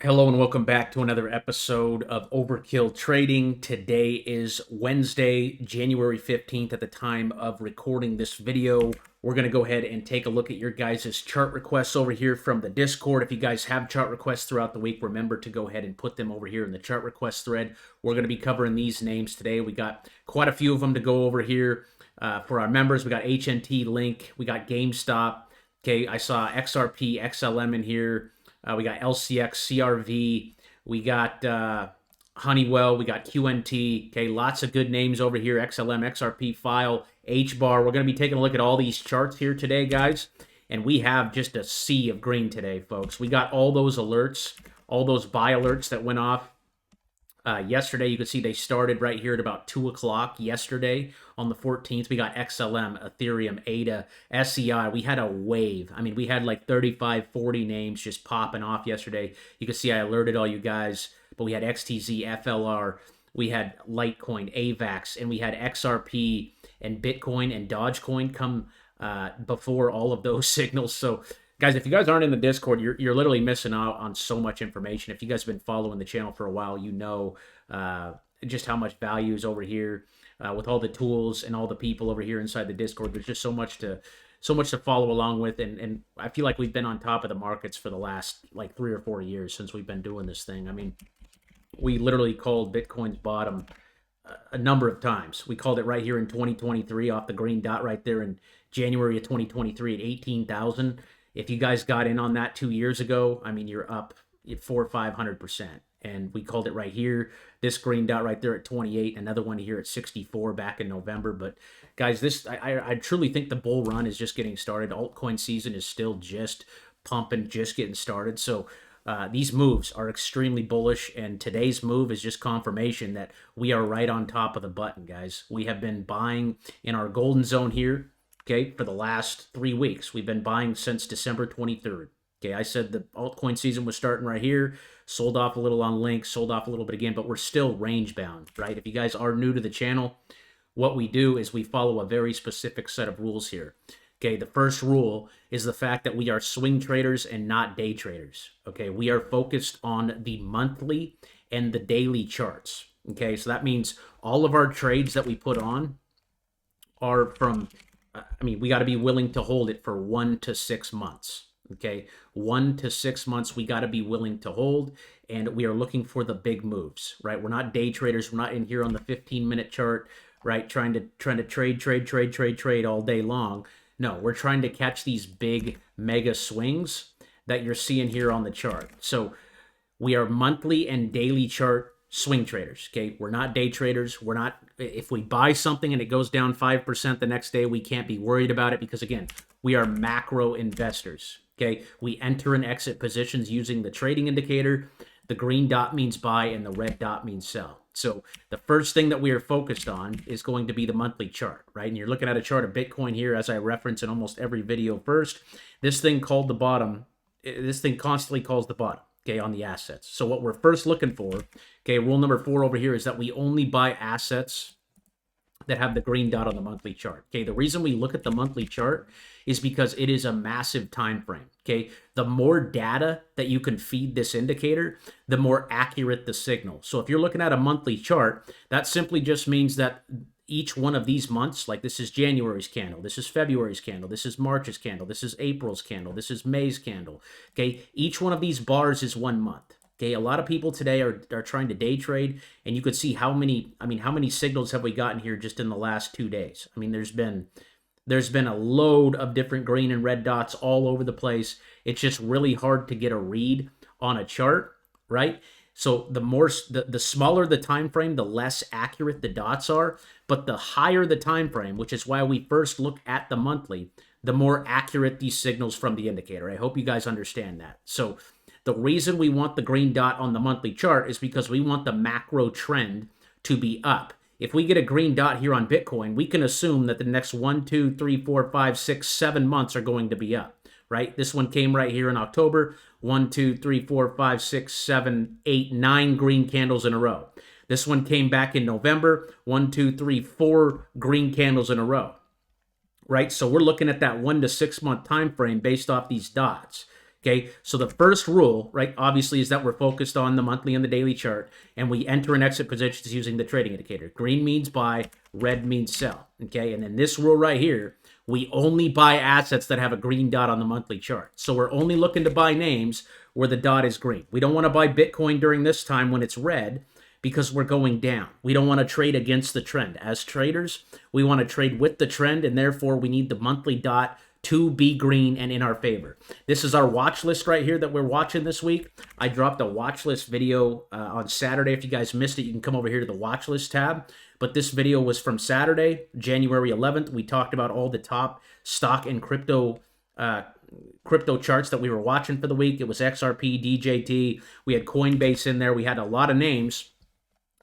Hello and welcome back to another episode of Overkill Trading. Today is Wednesday, January 15th at the time of recording this video. We're going to go ahead and take a look at your guys' chart requests over here from the Discord. If you guys have chart requests throughout the week, remember to go ahead and put them over here in the chart request thread. We're going to be covering these names today. We got quite a few of them to go over here for our members. We got HNT Link, we got GameStop. Okay, I saw XRP, XLM in here. We got LCX, CRV, we got Honeywell, we got QNT. Okay, lots of good names over here. XLM, XRP, File, HBAR. We're going to be taking a look at all these charts here today, guys. And we have just a sea of green today, folks. We got all those alerts, all those buy alerts that went off yesterday. You can see they started right here at about 2 o'clock yesterday on the 14th. We got XLM, Ethereum, ADA, SEI. We had a wave. I mean, we had like 35, 40 names just popping off yesterday. You can see I alerted all you guys, but we had XTZ, FLR, we had Litecoin, AVAX, and we had XRP and Bitcoin and Dogecoin come before all of those signals. So guys, if you guys aren't in the Discord, you're literally missing out on so much information. If you guys have been following the channel for a while, you know just how much value is over here with all the tools and all the people over here inside the Discord. There's just so much to follow along with, and I feel like we've been on top of the markets for the last like 3 or 4 years since we've been doing this thing. I mean, we literally called Bitcoin's bottom a number of times. We called it right here in 2023 off the green dot right there in January of 2023 at 18,000. If you guys got in on that 2 years ago, I mean, you're up 400 or 500%. And we called it right here. This green dot right there at 28, another one here at 64 back in November. But guys, I truly think the bull run is just getting started. Altcoin season is still just pumping, just getting started. So these moves are extremely bullish, and today's move is just confirmation that we are right on top of the button, guys. We have been buying in our golden zone here. Okay, for the last 3 weeks. We've been buying since December 23rd. Okay, I said the altcoin season was starting right here. Sold off a little on Link, sold off a little bit again, but we're still range bound, right? If you guys are new to the channel, what we do is we follow a very specific set of rules here. Okay, the first rule is the fact that we are swing traders and not day traders. Okay, we are focused on the monthly and the daily charts. Okay, so that means all of our trades that we put on are from we got to be willing to hold it for 1 to 6 months. Okay, 1 to 6 months, we got to be willing to hold, and we are looking for the big moves, right? We're not day traders. We're not in here on the 15-minute chart, right? Trying to trade all day long. No, we're trying to catch these big mega swings that you're seeing here on the chart. So we are monthly and daily chart swing traders. Okay, we're not day traders. We're not, if we buy something and it goes down 5% the next day, we can't be worried about it because, again, we are macro investors. Okay, we enter and exit positions using the trading indicator. The green dot means buy and the red dot means sell. So the first thing that we are focused on is going to be the monthly chart, right? And you're looking at a chart of Bitcoin here, as I reference in almost every video first. This thing called the bottom. This thing constantly calls the bottom. Okay, on the assets. So what we're first looking for, okay, rule number 4 over here is that we only buy assets that have the green dot on the monthly chart. Okay, the reason we look at the monthly chart is because it is a massive time frame. Okay, the more data that you can feed this indicator, the more accurate the signal. So if you're looking at a monthly chart, that simply just means that each one of these months, like this is January's candle, this is February's candle, this is March's candle, this is April's candle, this is May's candle. Okay, each one of these bars is 1 month. Okay, a lot of people today are trying to day trade, and you could see how many signals have we gotten here just in the last 2 days. I mean, there's been a load of different green and red dots all over the place. It's just really hard to get a read on a chart, right? So the smaller the time frame, the less accurate the dots are, but the higher the time frame, which is why we first look at the monthly, the more accurate these signals from the indicator. I hope you guys understand that. So the reason we want the green dot on the monthly chart is because we want the macro trend to be up. If we get a green dot here on Bitcoin, we can assume that the next 1, 2, 3, 4, 5, 6, 7 months are going to be up, right? This one came right here in October. 1, 2, 3, 4, 5, 6, 7, 8, 9 green candles in a row. This one came back in November. 1, 2, 3, 4 green candles in a row, right? So we're looking at that 1 to 6 month time frame based off these dots. Okay, so the first rule, right, obviously is that we're focused on the monthly and the daily chart, and we enter and exit positions using the trading indicator. Green means buy, red means sell. Okay, and then this rule right here, we only buy assets that have a green dot on the monthly chart. So we're only looking to buy names where the dot is green. We don't want to buy Bitcoin during this time when it's red because we're going down. We don't want to trade against the trend. As traders, we want to trade with the trend, and therefore we need the monthly dot to be green and in our favor. This is our watch list right here that we're watching this week. I dropped a watch list video on Saturday. If you guys missed it, you can come over here to the watch list tab. But this video was from Saturday, January 11th. We talked about all the top stock and crypto charts that we were watching for the week. It was XRP, DJT. We had Coinbase in there. We had a lot of names.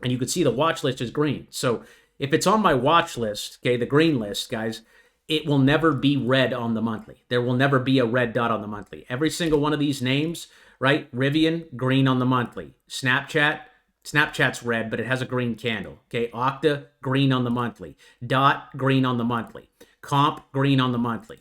And you could see the watch list is green. So if it's on my watch list, okay, the green list, guys, it will never be red on the monthly. There will never be a red dot on the monthly. Every single one of these names, right? Rivian, green on the monthly. Snapchat's red, but it has a green candle. Okay, Okta, green on the monthly. Dot, green on the monthly. Comp, green on the monthly.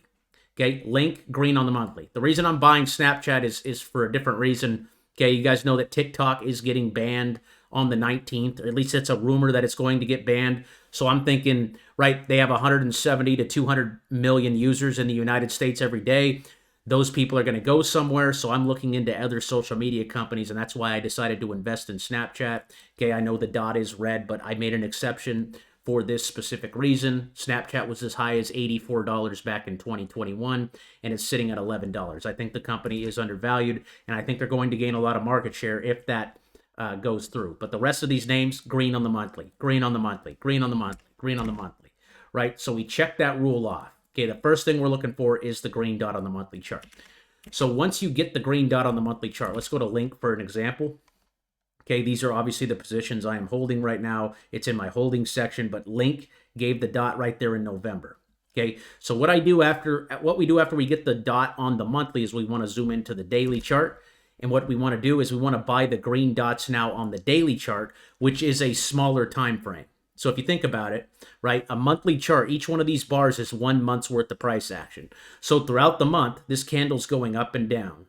Okay, Link, green on the monthly. The reason I'm buying Snapchat is for a different reason. Okay, you guys know that TikTok is getting banned on the 19th, or at least it's a rumor that it's going to get banned. So I'm thinking, right, they have 170 to 200 million users in the United States every day. Those people are going to go somewhere, so I'm looking into other social media companies, and that's why I decided to invest in Snapchat. Okay, I know the dot is red, but I made an exception for this specific reason. Snapchat was as high as $84 back in 2021, and it's sitting at $11. I think the company is undervalued, and I think they're going to gain a lot of market share if that goes through. But the rest of these names, green on the monthly, green on the monthly, green on the monthly, green on the monthly, right? So we check that rule off. Okay, the first thing we're looking for is the green dot on the monthly chart. So once you get the green dot on the monthly chart, let's go to Link for an example. Okay, these are obviously the positions I am holding right now. It's in my holding section, but Link gave the dot right there in November. Okay, so what we do after we get the dot on the monthly is we want to zoom into the daily chart. And what we want to do is we want to buy the green dots now on the daily chart, which is a smaller time frame. So if you think about it, right, a monthly chart, each one of these bars is 1 month's worth of price action. So throughout the month, this candle's going up and down,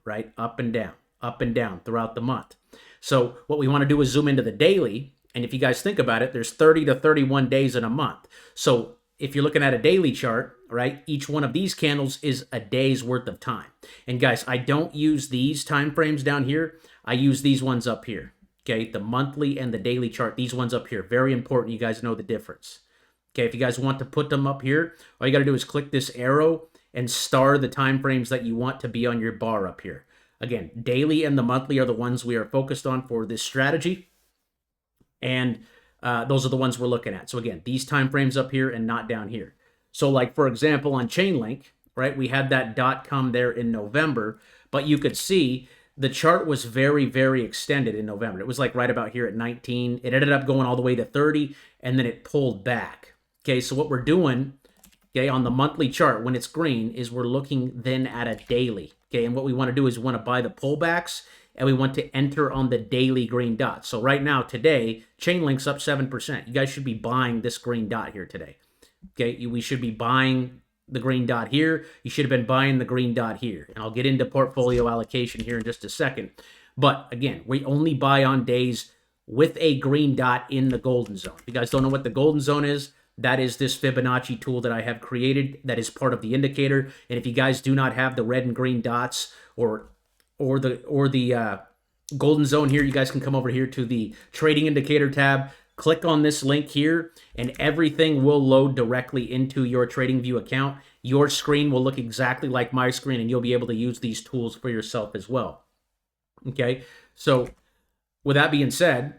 right, up and down throughout the month. So what we want to do is zoom into the daily. And if you guys think about it, there's 30 to 31 days in a month. So if you're looking at a daily chart, right, each one of these candles is a day's worth of time. And guys, I don't use these time frames down here. I use these ones up here. Okay, the monthly and the daily chart, these ones up here. Very important, you guys know the difference. Okay, if you guys want to put them up here, all you got to do is click this arrow and star the time frames that you want to be on your bar up here. Again, daily and the monthly are the ones we are focused on for this strategy. And those are the ones we're looking at. So again, these time frames up here and not down here. So like, for example, on Chainlink, right, we had that dot come there in November, but you could see the chart was very, very extended in November. It was like right about here at 19. It ended up going all the way to 30, and then it pulled back. Okay, so what we're doing, okay, on the monthly chart when it's green is we're looking then at a daily. Okay, and what we want to do is we want to buy the pullbacks, and we want to enter on the daily green dot. So right now, today, Chainlink's up 7%. You guys should be buying this green dot here today. Okay, we should be buying the green dot here. You should have been buying the green dot here. And I'll get into portfolio allocation here in just a second. But again, we only buy on days with a green dot in the golden zone. If you guys don't know what the golden zone is, that is this Fibonacci tool that I have created that is part of the indicator. And if you guys do not have the red and green dots or the golden zone here, you guys can come over here to the trading indicator tab. Click on this link here, and everything will load directly into your TradingView account. Your screen will look exactly like my screen, and you'll be able to use these tools for yourself as well. Okay, so with that being said,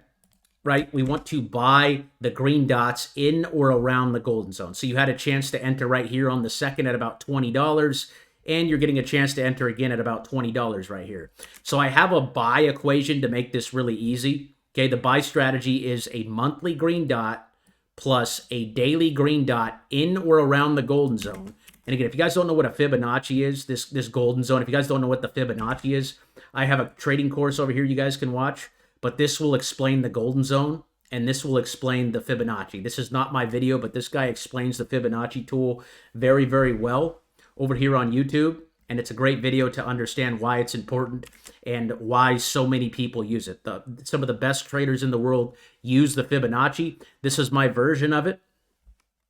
right, we want to buy the green dots in or around the golden zone. So you had a chance to enter right here on the second at about $20, and you're getting a chance to enter again at about $20 right here. So I have a buy equation to make this really easy. Okay, the buy strategy is a monthly green dot plus a daily green dot in or around the golden zone. And again, if you guys don't know what a Fibonacci is, this golden zone, if you guys don't know what the Fibonacci is, I have a trading course over here you guys can watch, but this will explain the golden zone, and this will explain the Fibonacci. This is not my video, but this guy explains the Fibonacci tool very, very well over here on YouTube. and it's a great video to understand why it's important and why so many people use it. Some of the best traders in the world use the Fibonacci. This is my version of it,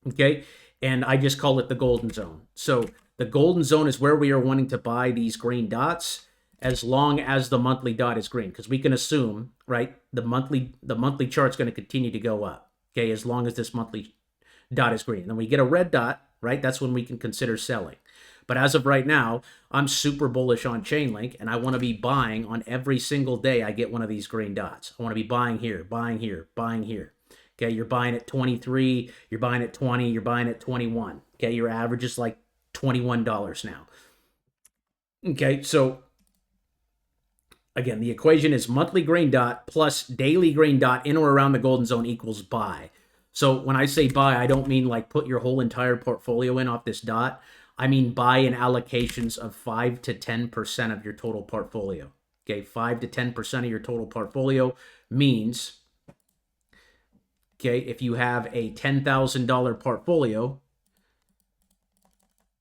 okay? And I just call it the golden zone. So the golden zone is where we are wanting to buy these green dots as long as the monthly dot is green, because we can assume, right, the monthly chart's going to continue to go up, okay, as long as this monthly dot is green. And then we get a red dot, right? That's when we can consider selling. But as of right now, I'm super bullish on Chainlink, and I want to be buying on every single day I get one of these green dots. I want to be buying here, buying here, buying here. Okay, you're buying at 23, you're buying at 20, you're buying at 21. Okay, your average is like $21 now. Okay, so again, the equation is monthly green dot plus daily green dot in or around the golden zone equals buy. So when I say buy, I don't mean like put your whole entire portfolio in off this dot. I mean buy in allocations of 5 to 10% of your total portfolio. Okay, 5 to 10% of your total portfolio means, okay, if you have a $10,000 portfolio,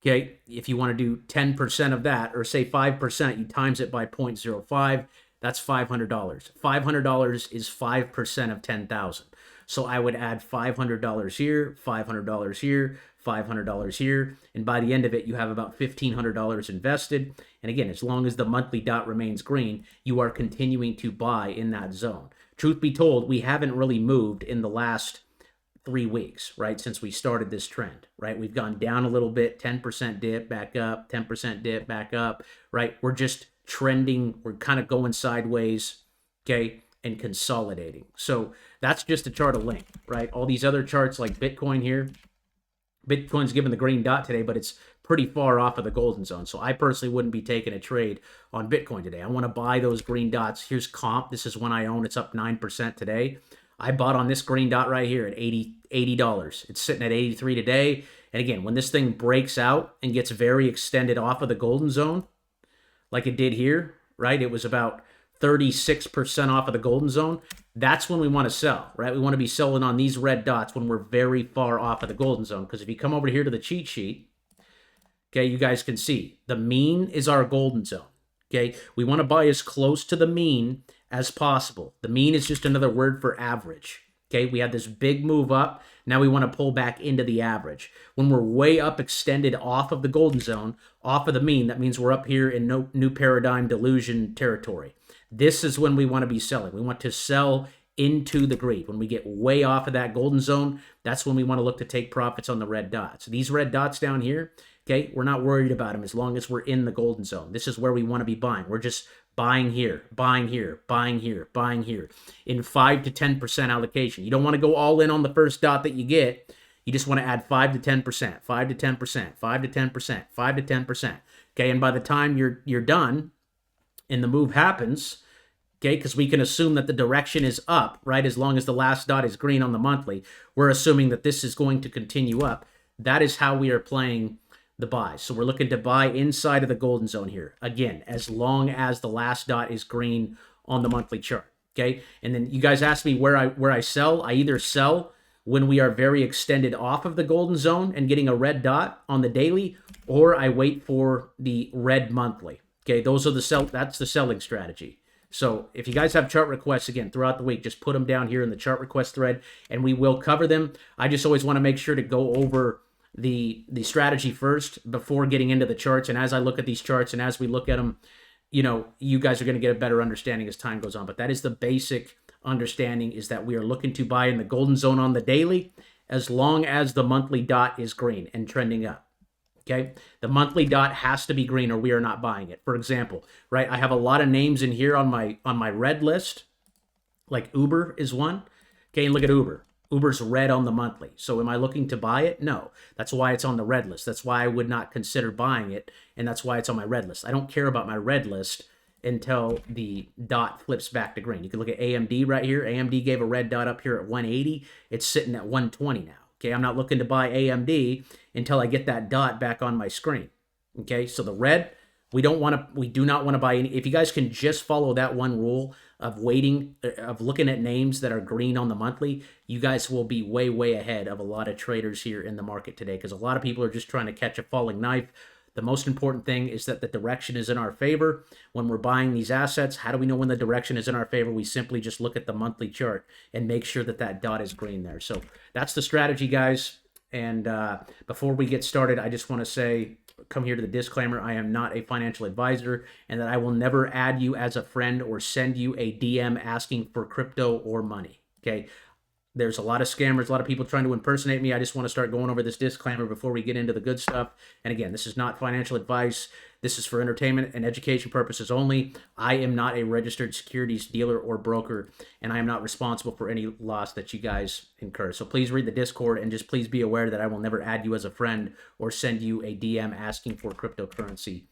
okay, if you want to do 10% of that, or say 5%, you times it by 0.05, that's $500. $500 is 5% of 10,000. So I would add $500 here, $500 here, $500 here, and by the end of it, you have about $1,500 invested. And again, as long as the monthly dot remains green, you are continuing to buy in that zone. Truth be told, we haven't really moved in the last 3 weeks, right, since we started this trend, right? We've gone down a little bit, 10% dip, back up, 10% dip, back up, right? We're just trending, we're kind of going sideways, okay, and consolidating. So that's just a chart of length, right? All these other charts like Bitcoin here, Bitcoin's given the green dot today, but it's pretty far off of the golden zone. So I personally wouldn't be taking a trade on Bitcoin today. I want to buy those green dots. Here's comp. This is one I own. It's up 9% today. I bought on this green dot right here at $80. It's sitting at 83 today. And again, when this thing breaks out and gets very extended off of the golden zone, like it did here, right? It was about 36% off of the golden zone. That's when we want to sell, right? We want to be selling on these red dots when we're very far off of the golden zone. Because if you come over here to the cheat sheet, okay, you guys can see the mean is our golden zone. Okay, we want to buy as close to the mean as possible. The mean is just another word for average. Okay, we had this big move up. Now we want to pull back into the average. When we're way up extended off of the golden zone, off of the mean, that means we're up here in no new paradigm delusion territory. This is when we want to be selling. We want to sell into the green. When we get way off of that golden zone, that's when we want to look to take profits on the red dots. These red dots down here, okay, we're not worried about them as long as we're in the golden zone. This is where we want to be buying. We're just buying here, buying here, buying here, buying here in 5 to 10% allocation. You don't want to go all in on the first dot that you get. You just want to add 5 to 10%, 5 to 10%, 5 to 10%, 5 to 10%. Okay, and by the time you're done and the move happens, okay, because we can assume that the direction is up, right? As long as the last dot is green on the monthly, we're assuming that this is going to continue up. That is how we are playing the buys. So we're looking to buy inside of the golden zone here. Again, as long as the last dot is green on the monthly chart, okay? And then you guys ask me where I sell. I either sell when we are very extended off of the golden zone and getting a red dot on the daily, or I wait for the red monthly. Okay, those are that's the selling strategy. So if you guys have chart requests, again, throughout the week, just put them down here in the chart request thread, and we will cover them. I just always want to make sure to go over the strategy first before getting into the charts. And as I look at these charts and as we look at them, you know, you guys are going to get a better understanding as time goes on. But that is the basic understanding, is that we are looking to buy in the golden zone on the daily as long as the monthly dot is green and trending up. Okay, the monthly dot has to be green or we are not buying it. For example, right, I have a lot of names in here on my red list, like Uber is one. Okay, and look at Uber. Uber's red on the monthly. So am I looking to buy it? No. That's why it's on the red list. That's why I would not consider buying it, and that's why it's on my red list. I don't care about my red list until the dot flips back to green. You can look at AMD right here. AMD gave a red dot up here at 180. It's sitting at 120 now. Okay, I'm not looking to buy AMD until I get that dot back on my screen. Okay, so the red, we do not want to buy any. If you guys can just follow that one rule of waiting, of looking at names that are green on the monthly, you guys will be way, way ahead of a lot of traders here in the market today, because a lot of people are just trying to catch a falling knife. The most important thing is that the direction is in our favor. When we're buying these assets, how do we know when the direction is in our favor? We simply just look at the monthly chart and make sure that that dot is green there. So that's the strategy, guys. And before we get started, I just want to say, come here to the disclaimer, I am not a financial advisor, and that I will never add you as a friend or send you a DM asking for crypto or money, okay? There's a lot of scammers, a lot of people trying to impersonate me. I just want to start going over this disclaimer before we get into the good stuff. And again, this is not financial advice. This is for entertainment and education purposes only. I am not a registered securities dealer or broker, and I am not responsible for any loss that you guys incur. So please read the Discord, and just please be aware that I will never add you as a friend or send you a DM asking for cryptocurrency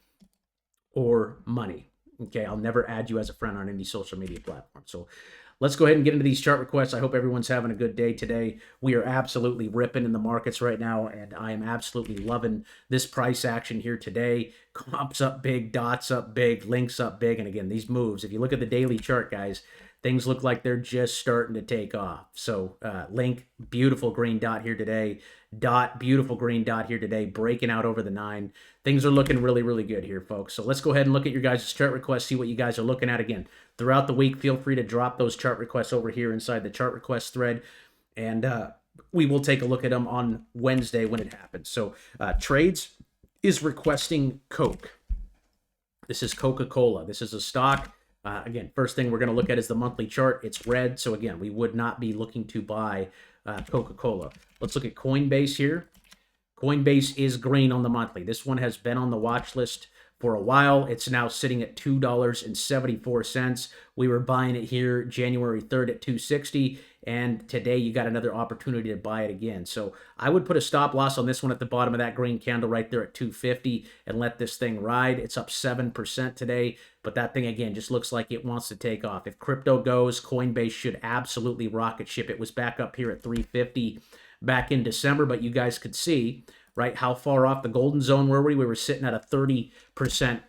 or money. Okay, I'll never add you as a friend on any social media platform. So let's go ahead and get into these chart requests. I hope everyone's having a good day today. We are absolutely ripping in the markets right now, and I am absolutely loving this price action here today. Comps up big, dots up big, links up big, and again, these moves, if you look at the daily chart, guys, things look like they're just starting to take off. So link, beautiful green dot here today. Dot, beautiful green dot here today, breaking out over the 9. Things are looking really, really good here, folks. So let's go ahead and look at your guys' chart requests, see what you guys are looking at. Again, throughout the week, feel free to drop those chart requests over here inside the chart request thread, and we will take a look at them on Wednesday when it happens. So trades is requesting Coke. This is Coca-Cola. This is a stock. Again, first thing we're going to look at is the monthly chart. It's red, so again, we would not be looking to buy Coca-Cola. Let's look at Coinbase here. Coinbase is green on the monthly. This one has been on the watch list for a while. It's now sitting at $2.74. We were buying it here January 3rd at $2.60, and today you got another opportunity to buy it again. So I would put a stop loss on this one at the bottom of that green candle right there at $2.50 and let this thing ride. It's up 7% today, but that thing again just looks like it wants to take off. If crypto goes, Coinbase should absolutely rocket ship. It was back up here at $3.50 back in December, but you guys could see, right, how far off the golden zone were we? We were sitting at a 30%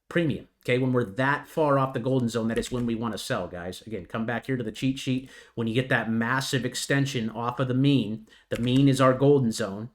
premium. Okay, when we're that far off the golden zone, that is when we want to sell, guys. Again, come back here to the cheat sheet. When you get that massive extension off of the mean is our golden zone,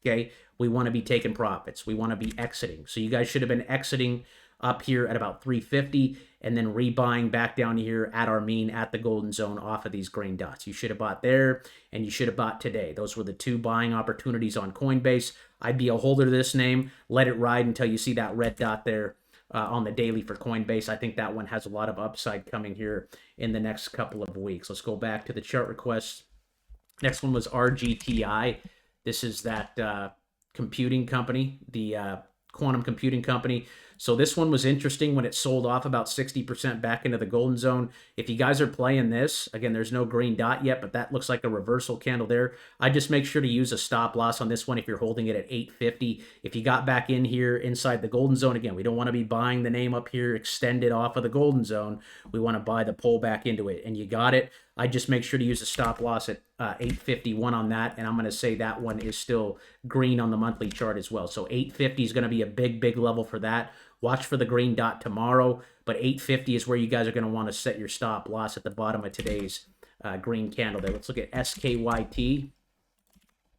okay, we want to be taking profits. We want to be exiting. So you guys should have been exiting up here at about 350 and then rebuying back down here at our mean at the golden zone off of these green dots. You should have bought there, and you should have bought today. Those were the two buying opportunities on Coinbase. I'd be a holder to this name. Let it ride until you see that red dot there on the daily for Coinbase. I think that one has a lot of upside coming here in the next couple of weeks. Let's go back to the chart requests. Next one was RGTI. This is that computing company, the quantum computing company. So this one was interesting when it sold off about 60% back into the golden zone. If you guys are playing this, again, there's no green dot yet, but that looks like a reversal candle there. I just make sure to use a stop loss on this one if you're holding it at 850. If you got back in here inside the golden zone, again, we don't want to be buying the name up here extended off of the golden zone. We want to buy the pull back into it, and you got it. I just make sure to use a stop loss at 851 on that, and I'm going to say that one is still green on the monthly chart as well. So 850 is going to be a big, big level for that. Watch for the green dot tomorrow, but 850 is where you guys are going to want to set your stop loss at the bottom of today's green candle there. Let's look at SKYT,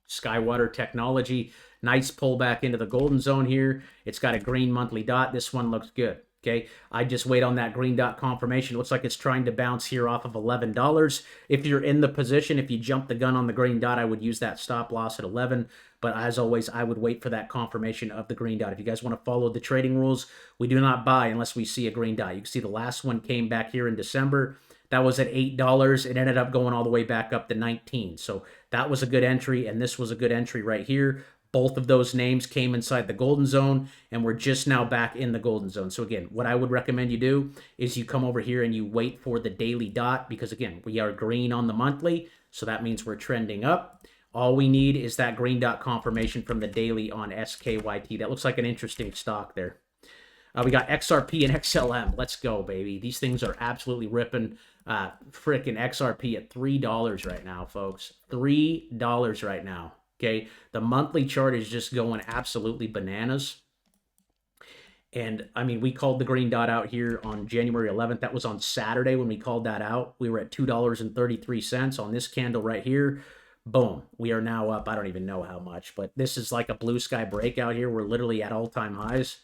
Skywater Technology. Nice pullback into the golden zone here. It's got a green monthly dot. This one looks good. Okay, I just wait on that green dot confirmation. It looks like it's trying to bounce here off of $11. If you're in the position, if you jump the gun on the green dot, I would use that stop loss at 11. But as always, I would wait for that confirmation of the green dot. If you guys want to follow the trading rules, we do not buy unless we see a green dot. You can see the last one came back here in December. That was at $8. It ended up going all the way back up to 19. So that was a good entry, and this was a good entry right here. Both of those names came inside the golden zone, and we're just now back in the golden zone. So again, what I would recommend you do is you come over here and you wait for the daily dot, because again, we are green on the monthly, so that means we're trending up. All we need is that green dot confirmation from the daily on SKYT. That looks like an interesting stock there. We got XRP and XLM. Let's go, baby. These things are absolutely ripping. Frickin' XRP at $3 right now, folks. $3 right now. Okay, the monthly chart is just going absolutely bananas. And I mean, we called the green dot out here on January 11th. That was on Saturday when we called that out. We were at $2.33 on this candle right here. Boom. We are now up. I don't even know how much, but this is like a blue sky breakout here. We're literally at all-time highs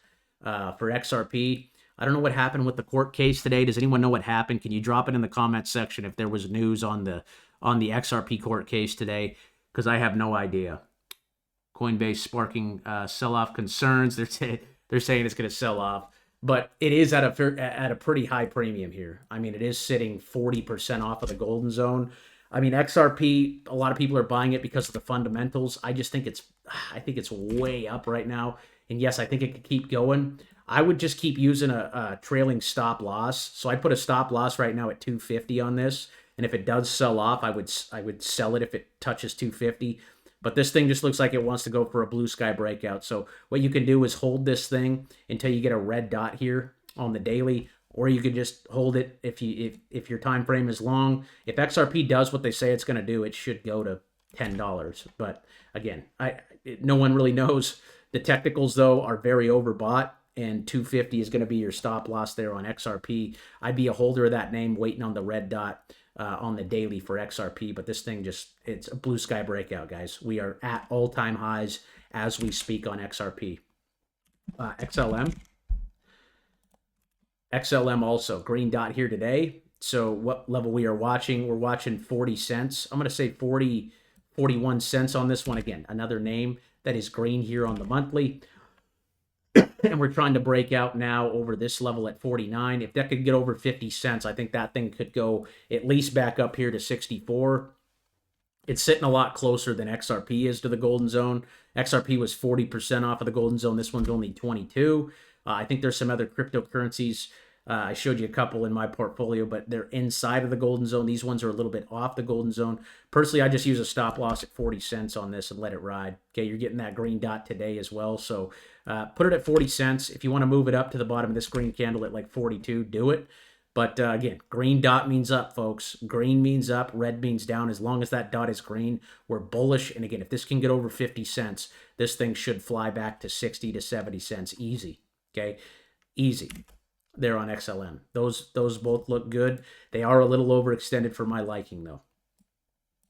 for XRP. I don't know what happened with the court case today. Does anyone know what happened? Can you drop it in the comments section if there was news on the XRP court case today? Because I have no idea. Coinbase sparking sell-off concerns. They're saying it's going to sell off, but it is at a pretty high premium here. I mean, it is sitting 40% off of the golden zone. I mean, XRP, a lot of people are buying it because of the fundamentals. I think it's way up right now. And yes, I think it could keep going. I would just keep using a trailing stop loss. So I put a stop loss right now at 250 on this. And if it does sell off, I would sell it if it touches 250. But this thing just looks like it wants to go for a blue sky breakout. So what you can do is hold this thing until you get a red dot here on the daily, or you could just hold it if your time frame is long. If XRP does what they say it's going to do, it should go to $10. But again, no one really knows. The technicals, though, are very overbought, and 250 is going to be your stop loss there on XRP. I'd be a holder of that name waiting on the red dot on the daily for XRP, but this thing it's a blue sky breakout, guys. We are at all-time highs as we speak on XRP. XLM. XLM also, green dot here today. So what level we are watching? We're watching 40 cents. I'm going to say 41 cents on this one. Again, another name that is green here on the monthly. And we're trying to break out now over this level at 49. If that could get over 50 cents, I think that thing could go at least back up here to 64. It's sitting a lot closer than XRP is to the golden zone. XRP was 40% off of the golden zone. This one's only 22. I think there's some other cryptocurrencies. I showed you a couple in my portfolio, but they're inside of the golden zone. These ones are a little bit off the golden zone. Personally, I just use a stop loss at 40 cents on this and let it ride. Okay, you're getting that green dot today as well. So put it at 40 cents. If you want to move it up to the bottom of this green candle at like 42, do it. But again, green dot means up, folks. Green means up, red means down. As long as that dot is green, we're bullish. And again, if this can get over 50 cents, this thing should fly back to 60 to 70 cents easy. Okay, easy. There on XLM. Those both look good. They are a little overextended for my liking, though.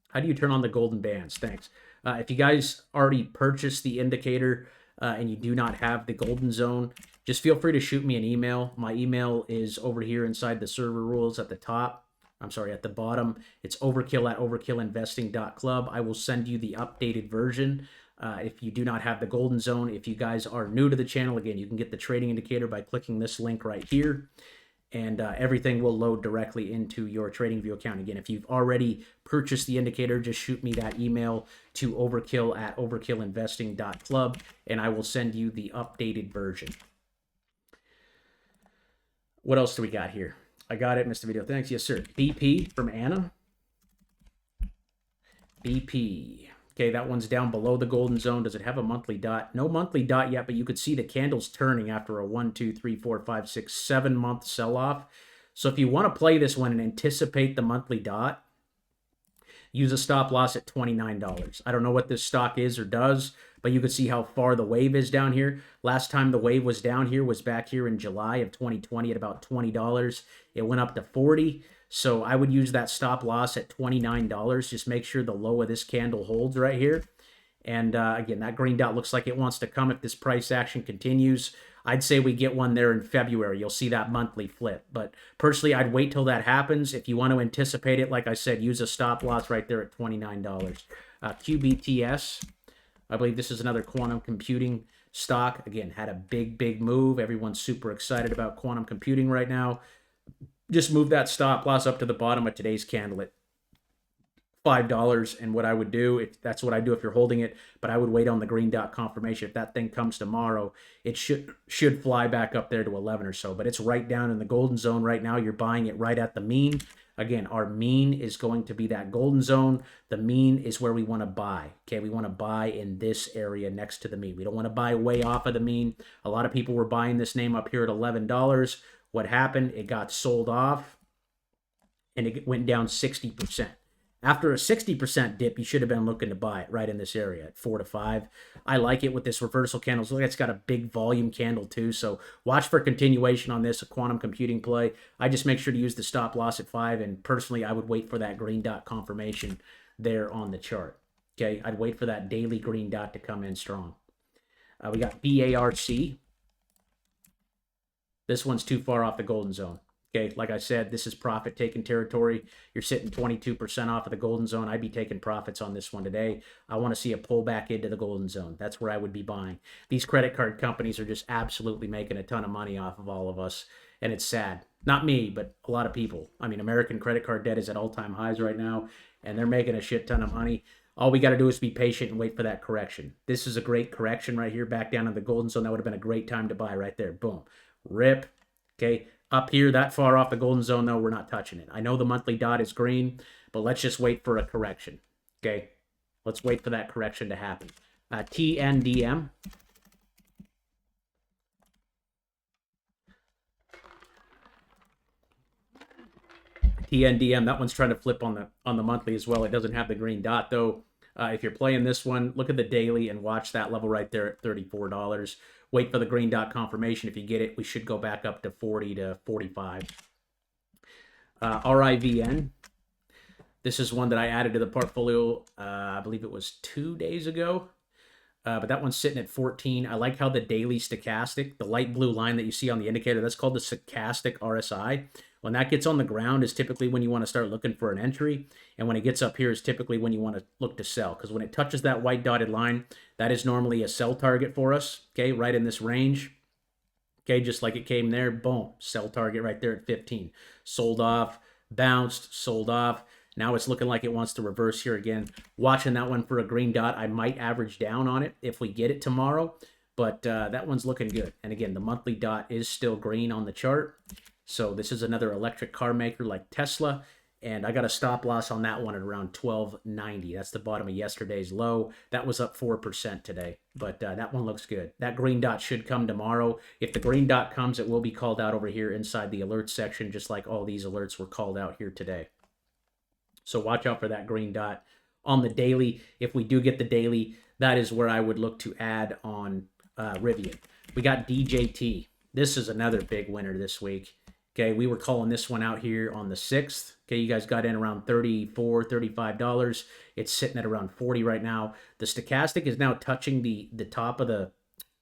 How do you turn on the golden bands? Thanks. If you guys already purchased the indicator and you do not have the golden zone, just feel free to shoot me an email. My email is over here inside the server rules at the top. I'm sorry, at the bottom. It's overkill@overkillinvesting.club. I will send you the updated version. If you do not have the golden zone, if you guys are new to the channel, again, you can get the trading indicator by clicking this link right here, and everything will load directly into your TradingView account. Again, if you've already purchased the indicator, just shoot me that email to overkill@overkillinvesting.club, and I will send you the updated version. What else do we got here? I got it, missed the video. Thanks. Yes, sir. BP from Anna. BP. Okay, that one's down below the golden zone. Does it have a monthly dot? No monthly dot yet, but you could see the candles turning after a 1, 2, 3, 4, 5, 6, 7 month sell-off. So if you want to play this one and anticipate the monthly dot, use a stop loss at $29. I don't know what this stock is or does, but you can see how far the wave is down here. Last time the wave was down here was back here in July of 2020 at about $20. It went up to 40. So I would use that stop loss at $29. Just make sure the low of this candle holds right here. And again, that green dot looks like it wants to come if this price action continues. I'd say we get one there in February. You'll see that monthly flip. But personally, I'd wait till that happens. If you want to anticipate it, like I said, use a stop loss right there at $29. QBTS, I believe this is another quantum computing stock. Again, had a big move. Everyone's super excited about quantum computing right now. Just move that stop loss up to the bottom of today's candle at $5. And what I would do, if that's what I do if you're holding it, but I would wait on the green dot confirmation. If that thing comes tomorrow, it should fly back up there to 11 or so. But it's right down in the golden zone right now. You're buying it right at the mean. Again, our mean is going to be that golden zone. The mean is where we want to buy. Okay, we want to buy in this area next to the mean. We don't want to buy way off of the mean. A lot of people were buying this name up here at $11. What happened? It got sold off, and it went down 60%. After a 60% dip, you should have been looking to buy it right in this area at 4 to 5. I like it with this reversal candle. Look, it's got a big volume candle too, so watch for continuation on this, a quantum computing play. I just make sure to use the stop loss at 5, and personally, I would wait for that green dot confirmation there on the chart. Okay, I'd wait for that daily green dot to come in strong. We got BARC. This one's too far off the golden zone. Okay, like I said, this is profit taking territory. You're sitting 22% off of the golden zone. I'd be taking profits on this one today. I want to see a pullback into the golden zone. That's where I would be buying. These credit card companies are just absolutely making a ton of money off of all of us, and it's sad. Not me, but a lot of people. I mean, American credit card debt is at all-time highs right now, and they're making a shit ton of money. All we got to do is be patient and wait for that correction. This is a great correction right here, back down in the golden zone. That would have been a great time to buy right there. Boom. Rip. Okay. Up here, that far off the golden zone, though, we're not touching it. I know the monthly dot is green, but let's just wait for a correction. Okay. Let's wait for that correction to happen. TNDM. TNDM, that one's trying to flip on the monthly as well. It doesn't have the green dot, though. If you're playing this one, look at the daily and watch that level right there at $34. Wait for the green dot confirmation. If you get it, we should go back up to 40 to 45. RIVN. This is one that I added to the portfolio, I believe it was 2 days ago. But that one's sitting at 14. I like how the daily stochastic, the light blue line that you see on the indicator, that's called the stochastic RSI. When that gets on the ground is typically when you want to start looking for an entry. And when it gets up here is typically when you want to look to sell. Because when it touches that white dotted line, that is normally a sell target for us. Okay, right in this range. Okay, just like it came there, boom, sell target right there at 15. Sold off, bounced, sold off. Now it's looking like it wants to reverse here again. Watching that one for a green dot. I might average down on it if we get it tomorrow. But that one's looking good. And again, the monthly dot is still green on the chart. So this is another electric car maker like Tesla. And I got a stop loss on that one at around 12.90. That's the bottom of yesterday's low. That was up 4% today. But that one looks good. That green dot should come tomorrow. If the green dot comes, it will be called out over here inside the alert section, just like all these alerts were called out here today. So watch out for that green dot on the daily. If we do get the daily, that is where I would look to add on Rivian. We got DJT. This is another big winner this week. Okay, we were calling this one out here on the 6th. Okay, you guys got in around $34, $35. It's sitting at around 40 right now. The stochastic is now touching the top of the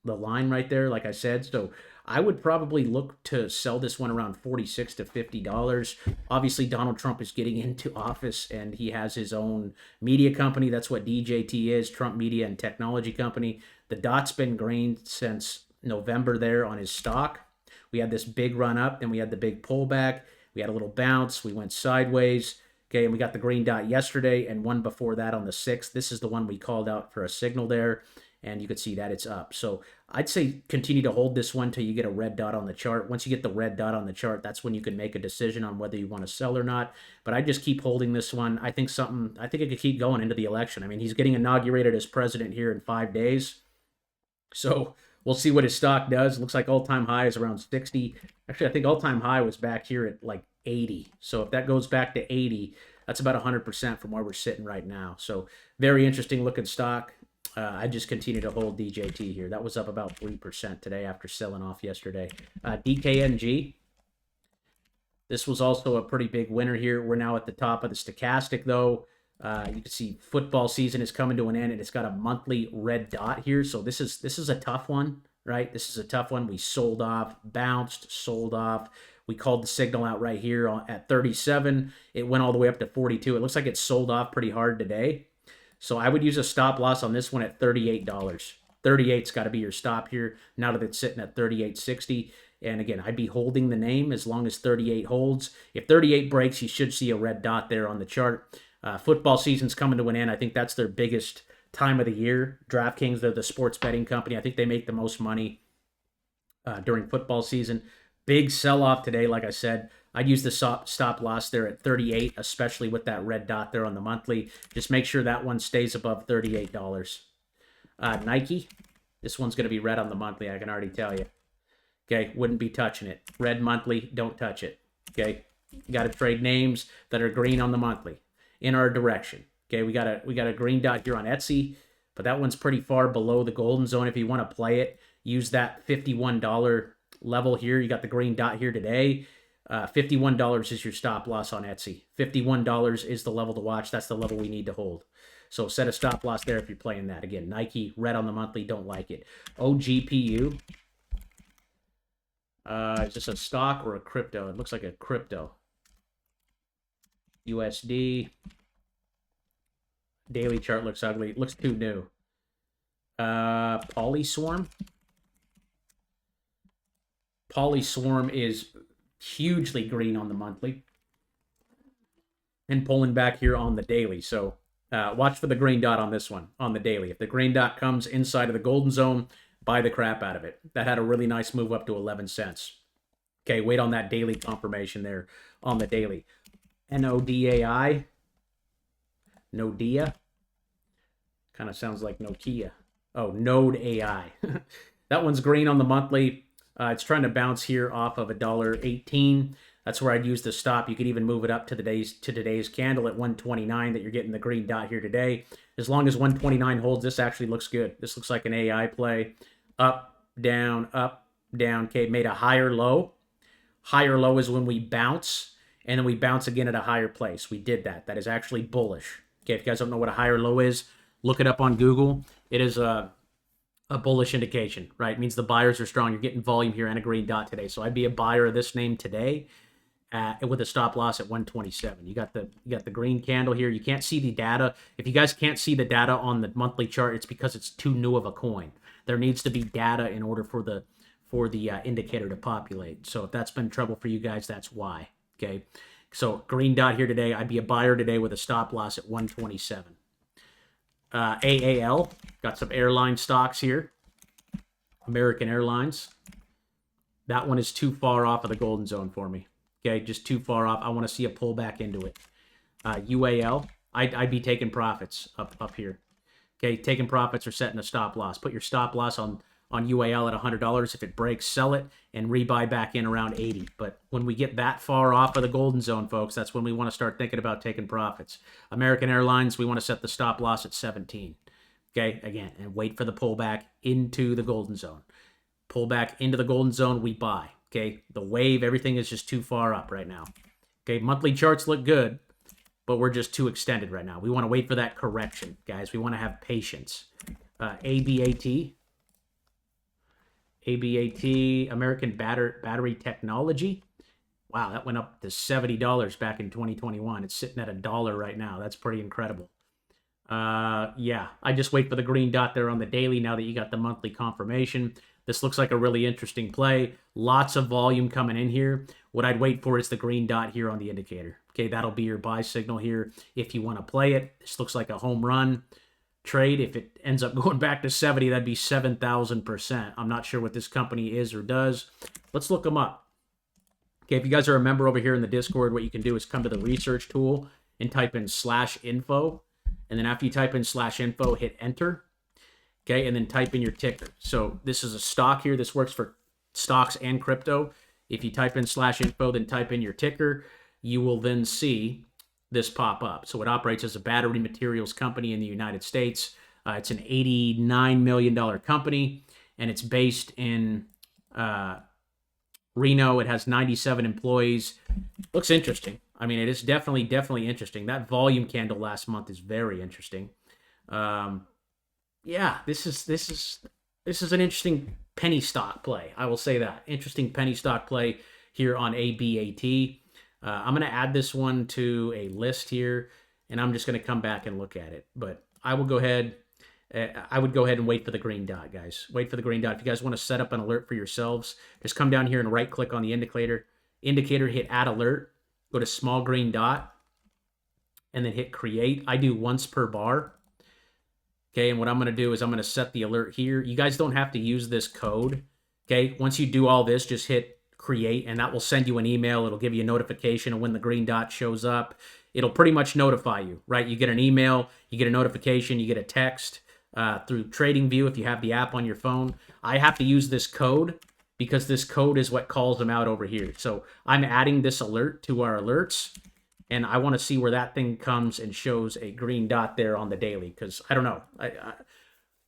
line right there, like I said. So I would probably look to sell this one around $46 to $50. Obviously, Donald Trump is getting into office, and he has his own media company. That's what DJT is, Trump Media and Technology Company. The dot's been green since November there on his stock. We had this big run up, then we had the big pullback. We had a little bounce. We went sideways. Okay, and we got the green dot yesterday and one before that on the 6th. This is the one we called out for a signal there, and you could see that it's up. So I'd say continue to hold this one till you get a red dot on the chart. Once you get the red dot on the chart, that's when you can make a decision on whether you want to sell or not. But I just keep holding this one. I think it could keep going into the election. I mean, he's getting inaugurated as president here in 5 days. So we'll see what his stock does. Looks like all-time high is around 60. Actually, I think all-time high was back here at like 80. So if that goes back to 80, that's about 100% from where we're sitting right now. So very interesting looking stock. I just continue to hold DJT here. That was up about 3% today after selling off yesterday. DKNG. This was also a pretty big winner here. We're now at the top of the stochastic, though. You can see football season is coming to an end, and it's got a monthly red dot here. So this is a tough one, right? This is a tough one. We sold off, bounced, sold off. We called the signal out right here at 37. It went all the way up to 42. It looks like it sold off pretty hard today. So I would use a stop loss on this one at $38. 38's got to be your stop here now that it's sitting at 38.60. And again, I'd be holding the name as long as 38 holds. If 38 breaks, you should see a red dot there on the chart. Football season's coming to an end. I think that's their biggest time of the year. DraftKings, they're the sports betting company. I think they make the most money during football season. Big sell-off today, like I said. I'd use the stop loss there at 38, especially with that red dot there on the monthly. Just make sure that one stays above $38. Nike, this one's going to be red on the monthly, I can already tell you. Okay, wouldn't be touching it. Red monthly, don't touch it. Okay, you got to trade names that are green on the monthly in our direction. Okay, we got a green dot here on Etsy, but that one's pretty far below the golden zone. If you want to play it, use that $51 level here. You got the green dot here today. $51 is your stop loss on Etsy. $51 is the level to watch. That's the level we need to hold. So set a stop loss there if you're playing that. Again, Nike, red on the monthly, don't like it. OGPU. Is this a stock or a crypto? It looks like a crypto. USD. Daily chart looks ugly. It looks too new. Polyswarm. Polyswarm is hugely green on the monthly and pulling back here on the daily. So watch for the green dot on this one, on the daily. If the green dot comes inside of the golden zone, buy the crap out of it. That had a really nice move up to 11 cents. Okay, wait on that daily confirmation there on the daily. NODAI. Nodia. Kind of sounds like Nokia. Oh, Node AI. That one's green on the monthly. It's trying to bounce here off of $1.18. That's where I'd use the stop. You could even move it up to today's candle at 129 that you're getting the green dot here today. As long as 129 holds, this actually looks good. This looks like an AI play. Up, down, okay, made a higher low. Higher low is when we bounce, and then we bounce again at a higher place. We did that. That is actually bullish. Okay, if you guys don't know what a higher low is, look it up on Google. It is a bullish indication, right? It means the buyers are strong. You're getting volume here and a green dot today. So I'd be a buyer of this name today with a stop loss at 127. You got the green candle here. You can't see the data. If you guys can't see the data on the monthly chart, it's because it's too new of a coin. There needs to be data in order for the indicator to populate. So if that's been trouble for you guys, that's why. Okay. So green dot here today. I'd be a buyer today with a stop loss at 127. AAL, got some airline stocks here. American Airlines. That one is too far off of the golden zone for me. Okay, just too far off. I want to see a pullback into it. UAL, I'd be taking profits up here. Okay, taking profits or setting a stop loss. Put your stop loss on UAL at $100. If it breaks, sell it and rebuy back in around 80. But when we get that far off of the golden zone, folks, that's when we want to start thinking about taking profits. American Airlines, we want to set the stop loss at 17. Okay, again, and wait for the pullback into the golden zone. Pull back into the golden zone, we buy. Okay, the wave, everything is just too far up right now. Okay, monthly charts look good, but we're just too extended right now. We want to wait for that correction, guys. We want to have patience. ABAT. ABAT, American Battery Technology. Wow, that went up to $70 back in 2021. It's sitting at $1 right now. That's pretty incredible. Yeah, I just wait for the green dot there on the daily now that you got the monthly confirmation. This looks like a really interesting play. Lots of volume coming in here. What I'd wait for is the green dot here on the indicator. Okay, that'll be your buy signal here if you want to play it. This looks like a home run trade. If it ends up going back to 70, that'd be 7,000%. I'm not sure what this company is or does. Let's look them up. Okay, if you guys are a member over here in the Discord, what you can do is come to the research tool and type in /info. And then after you type in /info, hit enter. Okay, and then type in your ticker. So this is a stock here. This works for stocks and crypto. If you type in /info, then type in your ticker, you will then see this pop up. So it operates as a battery materials company in the United States. It's an $89 million company, and it's based in Reno. It has 97 employees. Looks interesting. I mean, it is definitely interesting. That volume candle last month is very interesting. Yeah, this is an interesting penny stock play. I will say that. Interesting penny stock play here on ABAT. I'm going to add this one to a list here, and I'm just going to come back and look at it. But I will go ahead. I would go ahead and wait for the green dot, guys. Wait for the green dot. If you guys want to set up an alert for yourselves, just come down here and right-click on the indicator. Hit Add Alert. Go to small green dot, and then hit Create. I do once per bar. Okay, and what I'm going to do is I'm going to set the alert here. You guys don't have to use this code. Okay, once you do all this, just hit Create, and that will send you an email. It'll give you a notification of when the green dot shows up. It'll pretty much notify you, right? You get an email, you get a notification, you get a text through TradingView if you have the app on your phone. I have to use this code because this code is what calls them out over here. So I'm adding this alert to our alerts, and I want to see where that thing comes and shows a green dot there on the daily, because I don't know.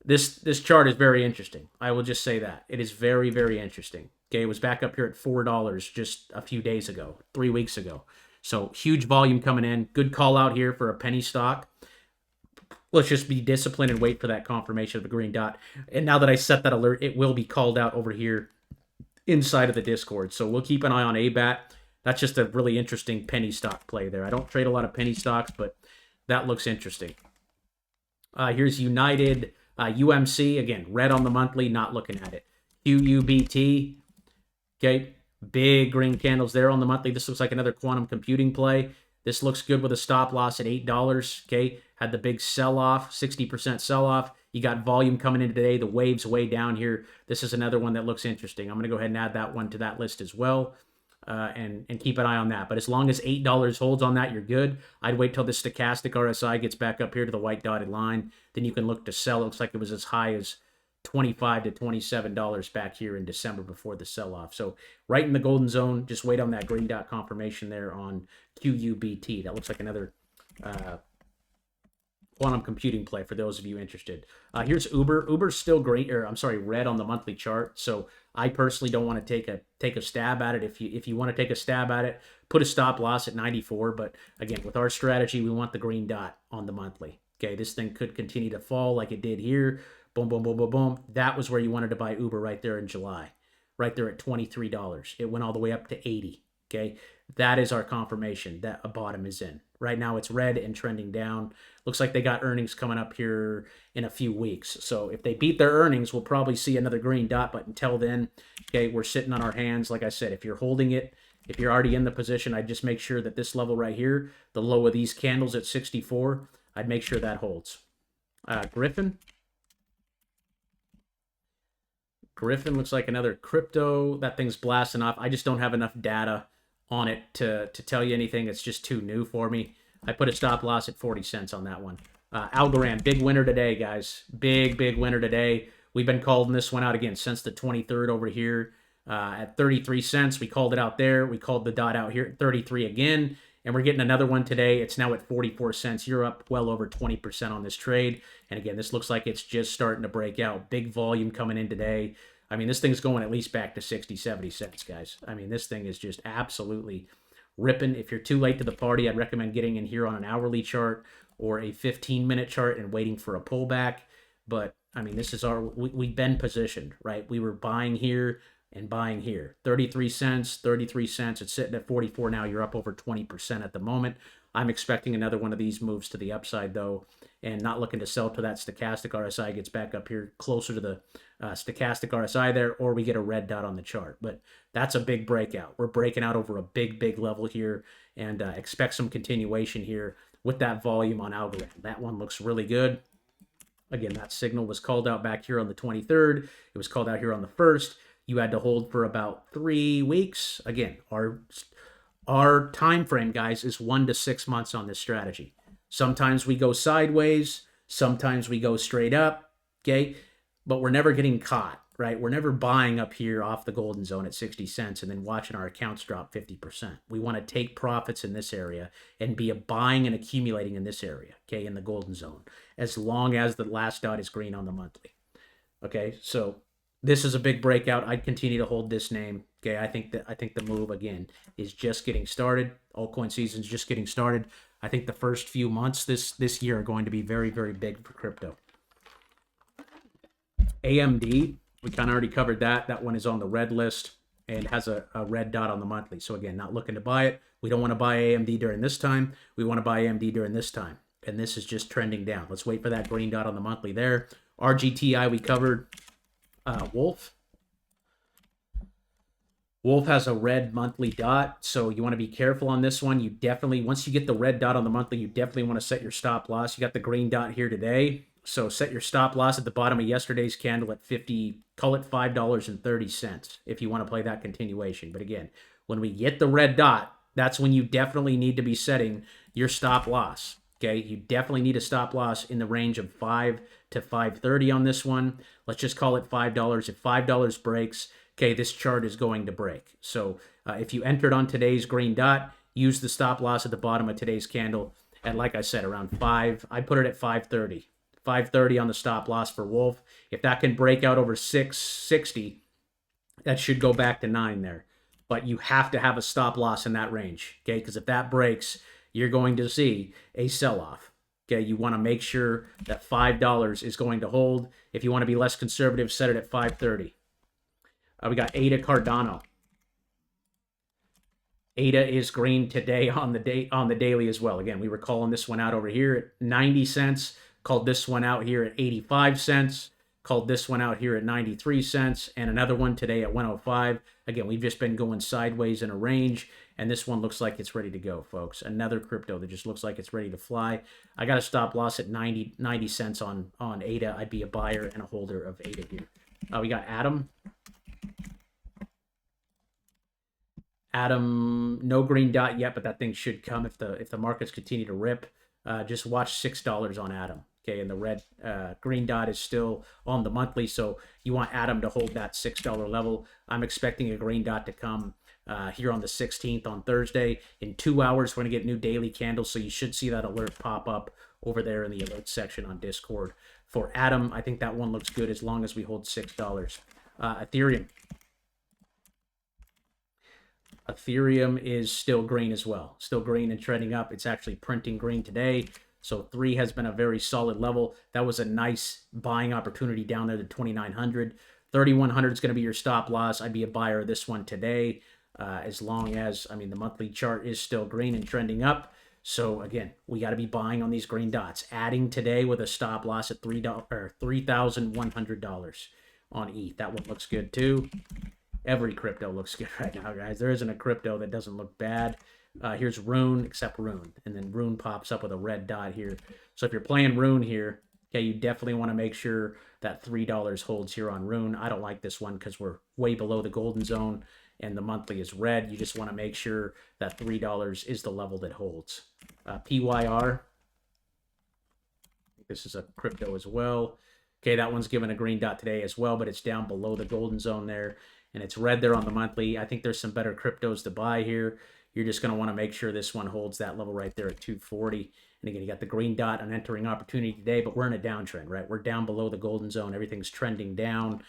This chart is very interesting. I will just say that. It is very, very interesting. Okay, it was back up here at $4 just a few days ago, 3 weeks ago. So huge volume coming in. Good call out here for a penny stock. let's just be disciplined and wait for that confirmation of the green dot. And now that I set that alert, it will be called out over here inside of the Discord. So we'll keep an eye on ABAT. That's just a really interesting penny stock play there. I don't trade a lot of penny stocks, but that looks interesting. Here's United, UMC. Again, red on the monthly, not looking at it. QUBT. Okay, big green candles there on the monthly. This looks like another quantum computing play. This looks good with a stop loss at $8. Okay, had the big sell-off, 60% sell-off. You got volume coming in today. The wave's way down here. This is another one that looks interesting. I'm going to go ahead and add that one to that list as well, and keep an eye on that. But as long as $8 holds on that, you're good. I'd wait till the stochastic RSI gets back up here to the white dotted line. Then you can look to sell. It looks like it was as high as $25 to $27 back here in December before the sell-off. So right in the golden zone. Just wait on that green dot confirmation there on QUBT. That looks like another quantum computing play for those of you interested. Here's Uber. Uber's still green, or I'm sorry, red on the monthly chart. So I personally don't want to take a stab at it. If you want to take a stab at it, put a stop loss at 94. But again, with our strategy, we want the green dot on the monthly. Okay, this thing could continue to fall like it did here. Boom, boom, boom, boom, boom. That was where you wanted to buy Uber right there in July. Right there at $23. It went all the way up to 80. Okay, that is our confirmation that a bottom is in. Right now it's red and trending down. Looks like they got earnings coming up here in a few weeks. So if they beat their earnings, we'll probably see another green dot. But until then, okay, we're sitting on our hands. Like I said, if you're holding it, if you're already in the position, I'd just make sure that this level right here, the low of these candles at 64, I'd make sure that holds. Griffin. Griffin looks like another crypto. That thing's blasting off. I just don't have enough data on it to tell you anything. It's just too new for me. I put a stop loss at 40 cents on that one. Algorand, big winner today, guys. Big winner today. We've been calling this one out again since the 23rd over here at 33 cents. We called it out there. We called the dot out here at 33 again. And we're getting another one today. It's now at 44 cents. You're up well over 20% on this trade. And again, this looks like it's just starting to break out. Big volume coming in today. I mean, this thing's going at least back to 60, 70 cents, guys. I mean, this thing is just absolutely ripping. If you're too late to the party, I'd recommend getting in here on an hourly chart or a 15-minute chart and waiting for a pullback. But, I mean, this is we've been positioned, right? We were buying here and buying here. 33 cents, 33 cents. It's sitting at 44 now. You're up over 20% at the moment. I'm expecting another one of these moves to the upside, though, and not looking to sell till that stochastic RSI gets back up here closer to the stochastic RSI there, or we get a red dot on the chart. But that's a big breakout. We're breaking out over a big level here, and expect some continuation here with that volume on Algorand. That one looks really good. Again, that signal was called out back here on the 23rd. It was called out here on the 1st. You had to hold for about 3 weeks. Again, our time frame, guys, is 1 to 6 months on this strategy. Sometimes we go sideways, sometimes we go straight up, okay? But we're never getting caught, right? We're never buying up here off the golden zone at 60 cents and then watching our accounts drop 50%. We want to take profits in this area and be buying and accumulating in this area, okay, in the golden zone, as long as the last dot is green on the monthly. Okay, so this is a big breakout. I'd continue to hold this name. Okay, I think the move again is just getting started. Altcoin season's just getting started. I think the first few months this year are going to be very big for crypto. AMD, we kind of already covered that. That one is on the red list and has a red dot on the monthly. So again, not looking to buy it. We don't want to buy AMD during this time. We want to buy AMD during this time. And this is just trending down. Let's wait for that green dot on the monthly there. RGTI we covered. Wolf. Wolf has a red monthly dot, so you want to be careful on this one. You definitely, once you get the red dot on the monthly, you definitely want to set your stop loss. You got the green dot here today, so set your stop loss at the bottom of yesterday's candle at 50, call it $5.30 if you want to play that continuation. But again, when we get the red dot, that's when you definitely need to be setting your stop loss. Okay, you definitely need a stop loss in the range of 5 to 5.30 on this one. Let's just call it $5. If $5 breaks, okay, this chart is going to break. So if you entered on today's green dot, use the stop loss at the bottom of today's candle. And like I said, around 5, I put it at 5.30. 5.30 on the stop loss for Wolf. If that can break out over 660, that should go back to 9 there. But you have to have a stop loss in that range, okay? Because if that breaks, you're going to see a sell-off, Okay, you want to make sure that $5 is going to hold. If you want to be less conservative, set it at 530. We got ADA Cardano. ADA is green today on the daily as well. Again, we were calling this one out over here at 90 cents, called this one out here at 85 cents, called this one out here at 93 cents, and another one today at 105. Again, we've just been going sideways in a range, and this one looks like it's ready to go, folks. Another crypto that just looks like it's ready to fly. I got a stop loss at 90 cents on ADA. I'd be a buyer and a holder of ADA here. We got Atom. Atom, no green dot yet, but that thing should come if the markets continue to rip. Just watch $6 on Atom. Okay, and the red green dot is still on the monthly, so you want Atom to hold that $6 level. I'm expecting a green dot to come here on the 16th on Thursday. In 2 hours, we're going to get new daily candles, so you should see that alert pop up over there in the alert section on Discord. For Atom, I think that one looks good as long as we hold $6. Ethereum. Ethereum is still green as well. Still green and trending up. It's actually printing green today. So 3 has been a very solid level. That was a nice buying opportunity down there to 2,900. 3,100 is going to be your stop loss. I'd be a buyer of this one today as long as, I mean, the monthly chart is still green and trending up. So again, we got to be buying on these green dots. Adding today with a stop loss at $3,100 on ETH. That one looks good too. Every crypto looks good right now, guys. There isn't a crypto that doesn't look bad. Here's Rune, except Rune. And then Rune pops up with a red dot here. So if you're playing Rune here, okay, you definitely want to make sure that $3 holds here on Rune. I don't like this one because we're way below the golden zone and the monthly is red. You just want to make sure that $3 is the level that holds. PYR. This is a crypto as well. Okay, that one's given a green dot today as well, but it's down below the golden zone there. And it's red there on the monthly. I think there's some better cryptos to buy here. You're just going to want to make sure this one holds that level right there at 240. And again, you got the green dot on entering opportunity today, but we're in a downtrend, right? We're down below the golden zone. Everything's trending down.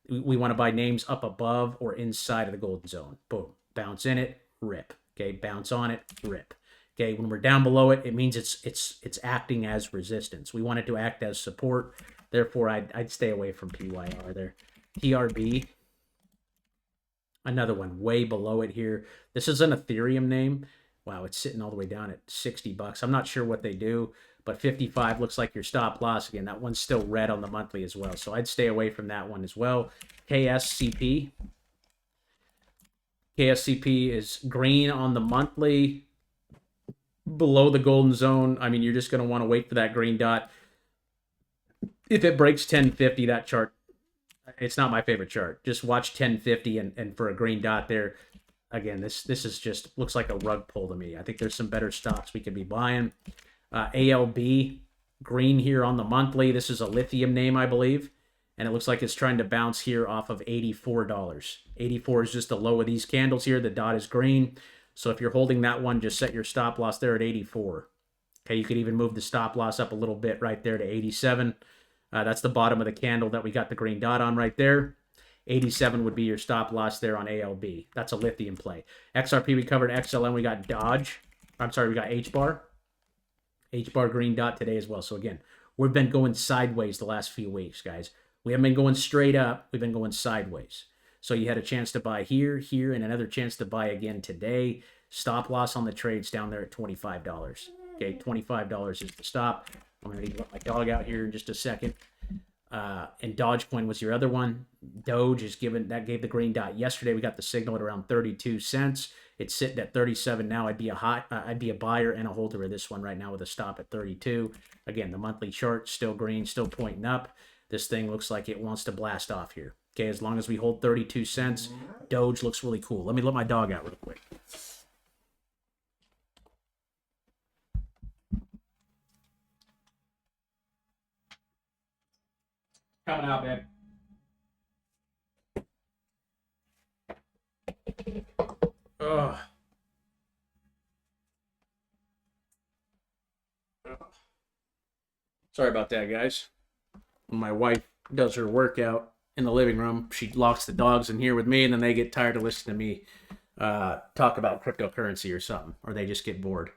We want to buy names up above or inside of the golden zone. Boom. Bounce in it, rip. Okay, bounce on it, rip. Okay, when we're down below it, it means it's acting as resistance. We want it to act as support. Therefore, I'd stay away from PYR there. TRB. Another one way below it here. This is an Ethereum name. Wow, it's sitting all the way down at 60 bucks. I'm not sure what they do, but 55 looks like your stop loss. Again, that one's still red on the monthly as well. So I'd stay away from that one as well. KSCP. KSCP is green on the monthly, below the golden zone. I mean, you're just going to want to wait for that green dot. If it breaks 1050, that chart, it's not my favorite chart. Just watch 1050 and for a green dot there. Again, this is just looks like a rug pull to me. I think there's some better stocks we could be buying. ALB, green here on the monthly. This is a lithium name, I believe. And it looks like it's trying to bounce here off of $84. 84 is just the low of these candles here. The dot is green. So if you're holding that one, just set your stop loss there at 84. Okay, you could even move the stop loss up a little bit right there to 87. That's the bottom of the candle that we got the green dot on right there. 87 would be your stop loss there on ALB. That's a lithium play. XRP, we covered XLM. We got DOGE. I'm sorry, we got HBAR. HBAR green dot today as well. So again, we've been going sideways the last few weeks, guys. We haven't been going straight up. We've been going sideways. So you had a chance to buy here, here, and another chance to buy again today. Stop loss on the trades down there at $25. Okay, $25 is the stop. I'm going to let my dog out here in just a second. And Dogecoin was your other one. Doge is gave the green dot yesterday. We got the signal at around 32 cents. It's sitting at 37 now. I'd be a buyer and a holder of this one right now with a stop at 32. Again, the monthly chart still green, still pointing up. This thing looks like it wants to blast off here. Okay, as long as we hold 32 cents, Doge looks really cool. Let me let my dog out real quick. Coming out, babe. Ugh. Sorry about that, guys. When my wife does her workout in the living room, she locks the dogs in here with me, and then they get tired of listening to me talk about cryptocurrency or something, or they just get bored.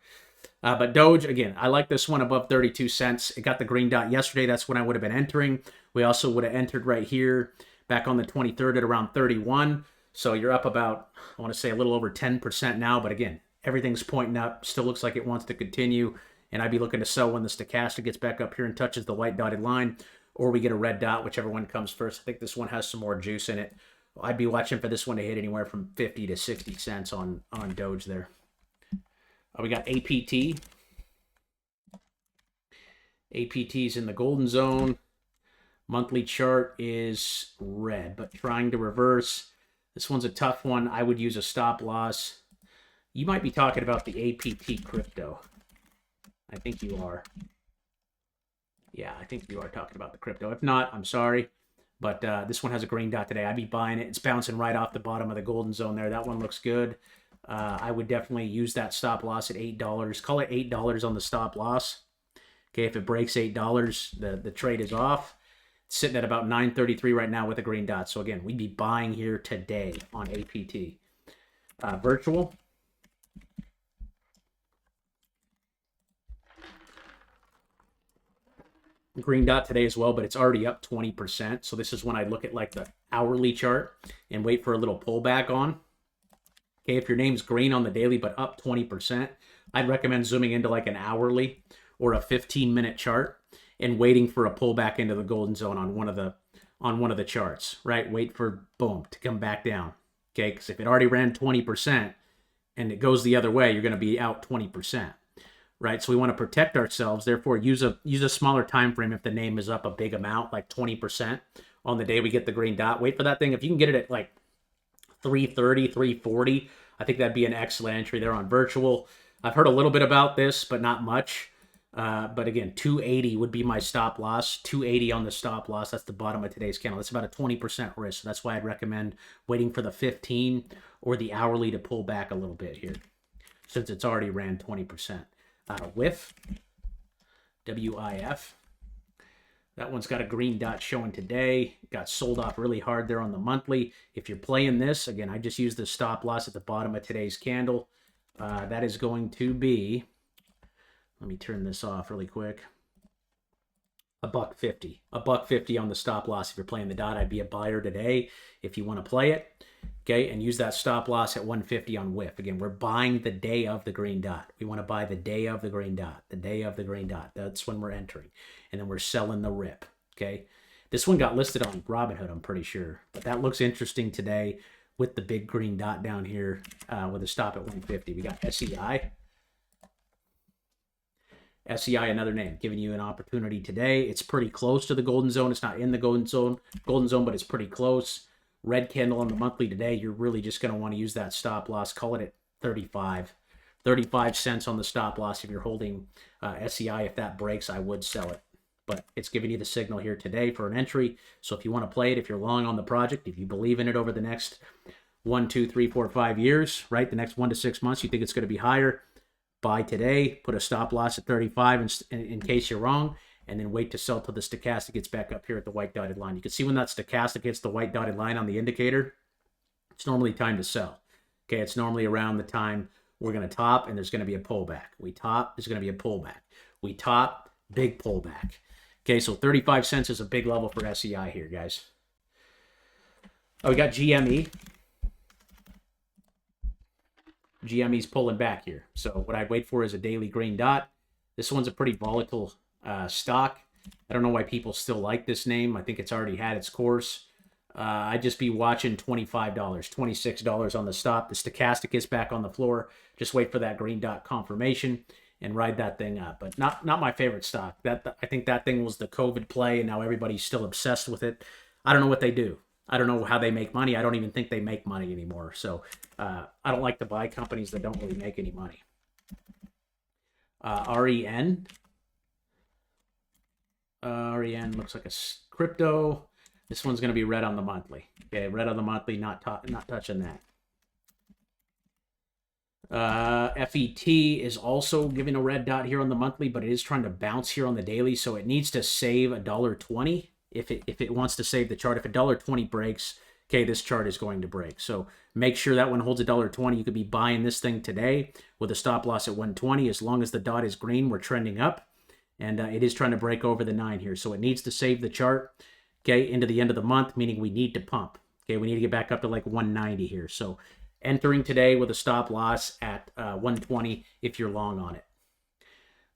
But Doge, again, I like this one above 32 cents. It got the green dot yesterday. That's when I would have been entering. We also would have entered right here back on the 23rd at around 31. So you're up about, I want to say a little over 10% now. But again, everything's pointing up. Still looks like it wants to continue. And I'd be looking to sell when the stochastic gets back up here and touches the white dotted line, or we get a red dot, whichever one comes first. I think this one has some more juice in it. I'd be watching for this one to hit anywhere from 50 to 60 cents on Doge there. We got APT. APT's in the golden zone. Monthly chart is red, but trying to reverse. This one's a tough one. I would use a stop loss. You might be talking about the APT crypto. I think you are. Yeah, I think you are talking about the crypto. If not, I'm sorry. But this one has a green dot today. I'd be buying it. It's bouncing right off the bottom of the golden zone there. That one looks good. I would definitely use that stop loss at $8. Call it $8 on the stop loss. Okay, if it breaks $8, the trade is off. It's sitting at about 933 right now with a green dot. So again, we'd be buying here today on APT. Virtual. Green dot today as well, but it's already up 20%. So this is when I look at like the hourly chart and wait for a little pullback on. Okay, if your name's green on the daily but up 20%, I'd recommend zooming into like an hourly or a 15-minute chart and waiting for a pullback into the golden zone on one of the charts, right? Wait for boom to come back down. Okay, because if it already ran 20% and it goes the other way, you're going to be out 20%. Right, so we want to protect ourselves. Therefore, use a smaller time frame if the name is up a big amount, like 20% on the day we get the green dot. Wait for that thing. If you can get it at like 330, 340, I think that'd be an excellent entry there on virtual. I've heard a little bit about this, but not much. But again, 280 would be my stop loss. 280 on the stop loss. That's the bottom of today's candle. That's about a 20% risk. So that's why I'd recommend waiting for the 15 or the hourly to pull back a little bit here, since it's already ran 20%. WIF, WIF. That one's got a green dot showing today. Got sold off really hard there on the monthly. If you're playing this, again, I just used the stop loss at the bottom of today's candle. That is going to be, let me turn this off really quick. $1.50. $1.50 on the stop loss. If you're playing the dot, I'd be a buyer today if you want to play it. Okay, and use that stop loss at 150 on WIF. Again, we're buying the day of the green dot. We want to buy the day of the green dot. The day of the green dot. That's when we're entering. And then we're selling the rip. Okay, this one got listed on Robinhood, I'm pretty sure. But that looks interesting today with the big green dot down here with a stop at 150. We got SEI. SEI, another name, giving you an opportunity today. It's pretty close to the golden zone. It's not in the golden zone, but it's pretty close. Red candle on the monthly today. You're really just going to want to use that stop loss. Call it at 35 cents on the stop loss. If you're holding SEI, if that breaks, I would sell it. But it's giving you the signal here today for an entry. So if you want to play it, if you're long on the project, if you believe in it over the next 1, 2, 3, 4, 5 years, right? The next 1 to 6 months, you think it's going to be higher. Buy today, put a stop loss at 35 in case you're wrong, and then wait to sell till the stochastic gets back up here at the white dotted line. You can see when that stochastic hits the white dotted line on the indicator, it's normally time to sell. Okay, it's normally around the time we're going to top and there's going to be a pullback. We top, there's going to be a pullback. We top, big pullback. Okay, so 35 cents is a big level for SEI here, guys. Oh, we got GME. GME's pulling back here. So what I'd wait for is a daily green dot. This one's a pretty volatile stock. I don't know why people still like this name. I think it's already had its course. I'd just be watching $25, $26 on the stop. The stochastic is back on the floor. Just wait for that green dot confirmation and ride that thing up. But not my favorite stock. I think that thing was the COVID play, and now everybody's still obsessed with it. I don't know what they do. I don't know how they make money. I don't even think they make money anymore. So I don't like to buy companies that don't really make any money. REN. REN looks like a crypto. This one's going to be red on the monthly. Okay, red on the monthly, not touching that. FET is also giving a red dot here on the monthly, but it is trying to bounce here on the daily, so it needs to save $1.20 if it wants to save the chart. If $1.20 breaks, okay, this chart is going to break. So make sure that one holds $1.20. You could be buying this thing today with a stop loss at 120. As long as the dot is green, we're trending up. And it is trying to break over the 9 here. So it needs to save the chart, okay, into the end of the month, meaning we need to pump. Okay, we need to get back up to like 190 here. So entering today with a stop loss at 120 if you're long on it.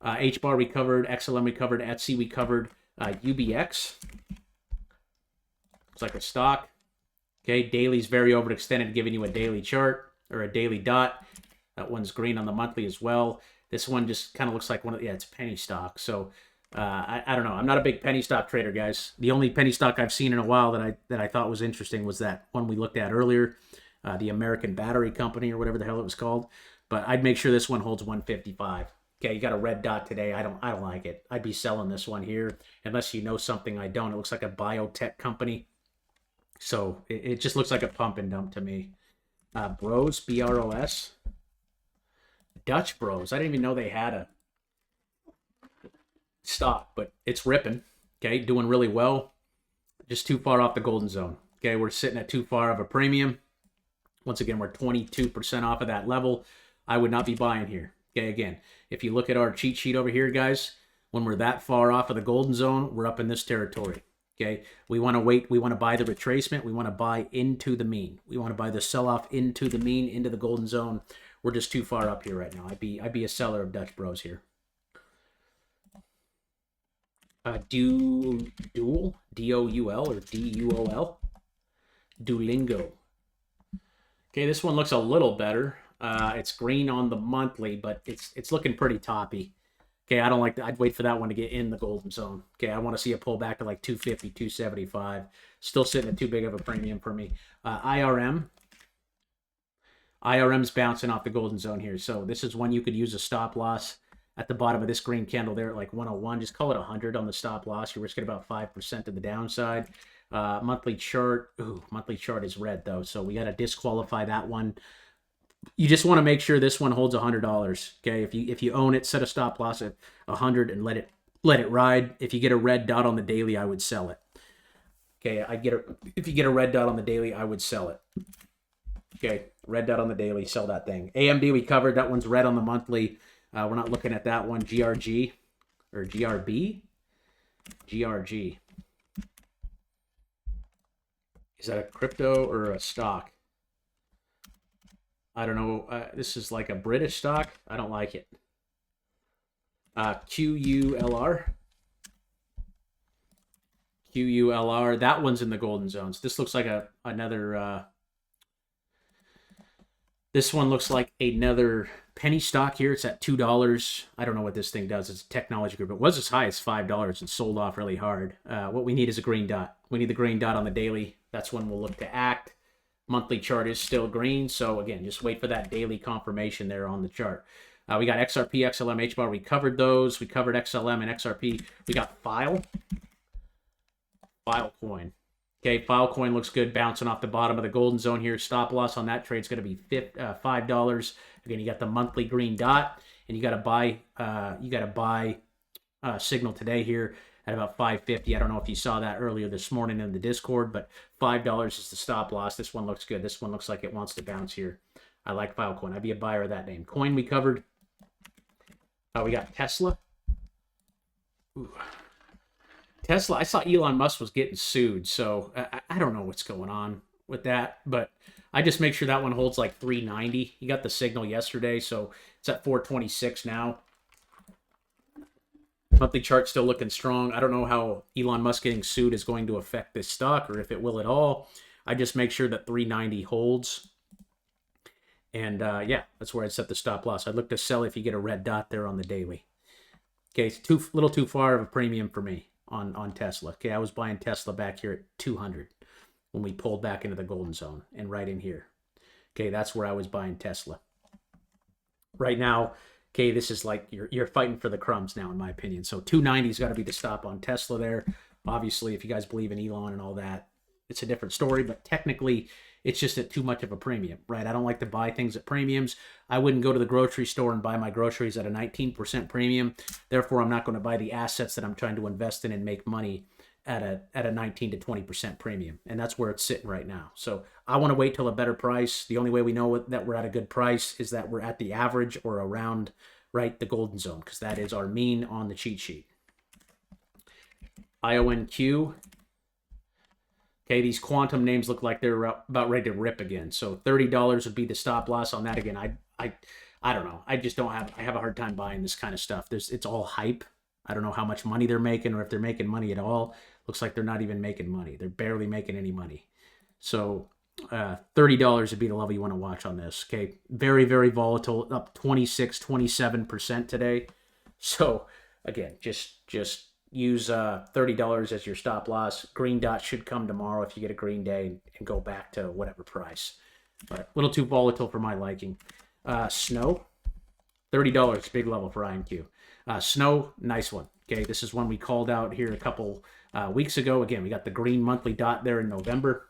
HBAR we covered, XLM we covered, Etsy we covered, UBX. Looks like a stock. Okay, daily's very overextended, giving you a daily chart or a daily dot. That one's green on the monthly as well. This one just kind of looks like one of, yeah, it's penny stock. So I don't know. I'm not a big penny stock trader, guys. The only penny stock I've seen in a while that I thought was interesting was that one we looked at earlier, the American Battery Company or whatever the hell it was called. But I'd make sure this one holds 155. Okay, you got a red dot today. I don't like it. I'd be selling this one here unless you know something I don't. It looks like a biotech company. So it just looks like a pump and dump to me. Bros, BROS. Dutch Bros. I didn't even know they had a stock, but it's ripping. Okay, doing really well. Just too far off the golden zone. Okay, we're sitting at too far of a premium. Once again, we're 22% off of that level. I would not be buying here. Okay, again, if you look at our cheat sheet over here, guys, when we're that far off of the golden zone, we're up in this territory. Okay, we want to wait. We want to buy the retracement. We want to buy into the mean. We want to buy the sell-off into the mean, into the golden zone. We're just too far up here right now. I'd be a seller of Dutch Bros here. Dual, D-O-U-L or D-U-O-L. Duolingo. Okay, this one looks a little better. It's green on the monthly, but it's looking pretty toppy. Okay, I don't like that. I'd wait for that one to get in the golden zone. Okay, I want to see a pullback to like 250, 275. Still sitting at too big of a premium for me. IRM. IRM's bouncing off the golden zone here. So this is one you could use a stop loss at the bottom of this green candle there at like 101. Just call it 100 on the stop loss. You're risking about 5% to the downside. Monthly chart. Ooh, monthly chart is red though. So we got to disqualify that one. You just want to make sure this one holds $100. Okay, if you own it, set a stop loss at 100 and let it ride. If you get a red dot on the daily, I would sell it. Okay, if you get a red dot on the daily, I would sell it. Okay, red dot on the daily, sell that thing. AMD we covered. That one's red on the monthly. We're not looking at that one. GRG or GRB? GRG. Is that a crypto or a stock? I don't know. This is like a British stock. I don't like it. QULR. QULR. That one's in the golden zones. This looks like another... This one looks like another penny stock here. It's at $2. I don't know what this thing does. It's a technology group. It was as high as $5 and sold off really hard. What we need is a green dot. We need the green dot on the daily. That's when we'll look to act. Monthly chart is still green. So again, just wait for that daily confirmation there on the chart. We got XRP, XLM, HBAR. We covered those. We covered XLM and XRP. We got Filecoin. Okay, Filecoin looks good, bouncing off the bottom of the golden zone here. Stop loss on that trade is going to be $5. Again, you got the monthly green dot, and you got to buy signal today here at about $5.50. I don't know if you saw that earlier this morning in the Discord, but $5 is the stop loss. This one looks good. This one looks like it wants to bounce here. I like Filecoin. I'd be a buyer of that name. Coin we covered. We got Tesla. Ooh. Tesla, I saw Elon Musk was getting sued, so I don't know what's going on with that, but I just make sure that one holds like 390. He got the signal yesterday, so it's at 426 now. Monthly chart still looking strong. I don't know how Elon Musk getting sued is going to affect this stock or if it will at all. I just make sure that 390 holds. And yeah, that's where I'd set the stop loss. I'd look to sell if you get a red dot there on the daily. Okay, it's a little too far of a premium for me on Tesla. Okay, I was buying Tesla back here at 200 when we pulled back into the golden zone and right in here. Okay, that's where I was buying Tesla. Right now, okay, this is like you're fighting for the crumbs now, in my opinion. So 290's got to be the stop on Tesla there. Obviously, if you guys believe in Elon and all that, it's a different story, but technically it's just at too much of a premium, right? I don't like to buy things at premiums. I wouldn't go to the grocery store and buy my groceries at a 19% premium. Therefore, I'm not going to buy the assets that I'm trying to invest in and make money at a 19 to 20% premium, and that's where it's sitting right now. So I want to wait till a better price. The only way we know that we're at a good price is that we're at the average or around right the golden zone, because that is our mean on the cheat sheet. IONQ. Okay, these quantum names look like they're about ready to rip again. So $30 would be the stop loss on that again. I don't know. I just don't have. I have a hard time buying this kind of stuff. It's all hype. I don't know how much money they're making, or if they're making money at all. Looks like they're not even making money. They're barely making any money. So $30 would be the level you want to watch on this. Okay, very, very volatile, up 26, 27% today. So again, just use $30 as your stop loss. Green dot should come tomorrow if you get a green day and go back to whatever price. But a little too volatile for my liking. Snow, $30, big level for INQ. Snow, nice one. Okay, this is one we called out here a couple weeks ago. Again, we got the green monthly dot there in November.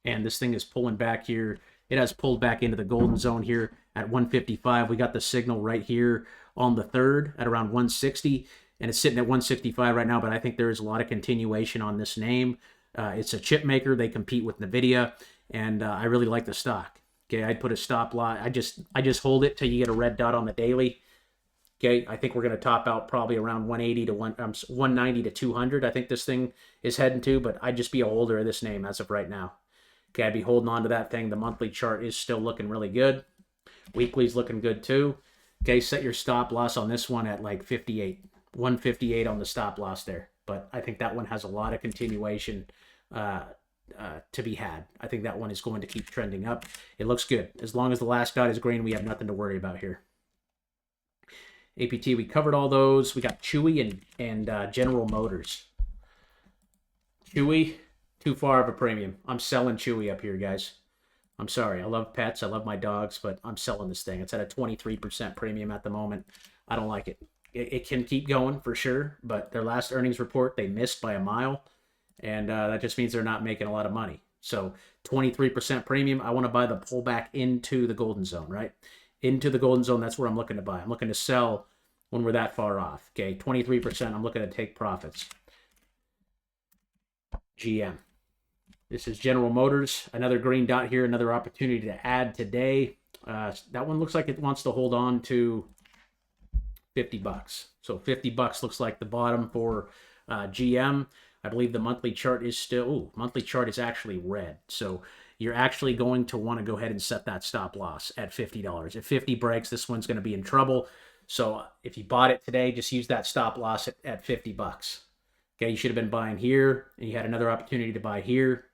And this thing is pulling back here. It has pulled back into the golden zone here at 155. We got the signal right here on the 3rd at around 160. And it's sitting at 165 right now, but I think there is a lot of continuation on this name. It's a chip maker. They compete with NVIDIA, and I really like the stock. Okay, I'd put a stop loss. I just hold it till you get a red dot on the daily. Okay, I think we're going to top out probably around 180 to 190 to 200. I think this thing is heading to, but I'd just be a holder of this name as of right now. Okay, I'd be holding on to that thing. The monthly chart is still looking really good. Weekly's looking good too. Okay, set your stop loss on this one at like 58. 158 on the stop loss there. But I think that one has a lot of continuation to be had. I think that one is going to keep trending up. It looks good. As long as the last dot is green, we have nothing to worry about here. APT, we covered all those. We got Chewy and General Motors. Chewy, too far of a premium. I'm selling Chewy up here, guys. I'm sorry. I love pets. I love my dogs, but I'm selling this thing. It's at a 23% premium at the moment. I don't like it. It can keep going for sure, but their last earnings report, they missed by a mile, and that just means they're not making a lot of money. So 23% premium. I want to buy the pullback into the golden zone, right? Into the golden zone, that's where I'm looking to buy. I'm looking to sell when we're that far off. Okay, 23%, I'm looking to take profits. GM. This is General Motors. Another green dot here, another opportunity to add today. That one looks like it wants to hold on to $50. So $50 looks like the bottom for GM. I believe the monthly chart is still, monthly chart is actually red. So you're actually going to want to go ahead and set that stop loss at $50. If 50 breaks, this one's going to be in trouble. So if you bought it today, just use that stop loss at $50. Okay, you should have been buying here, and you had another opportunity to buy here.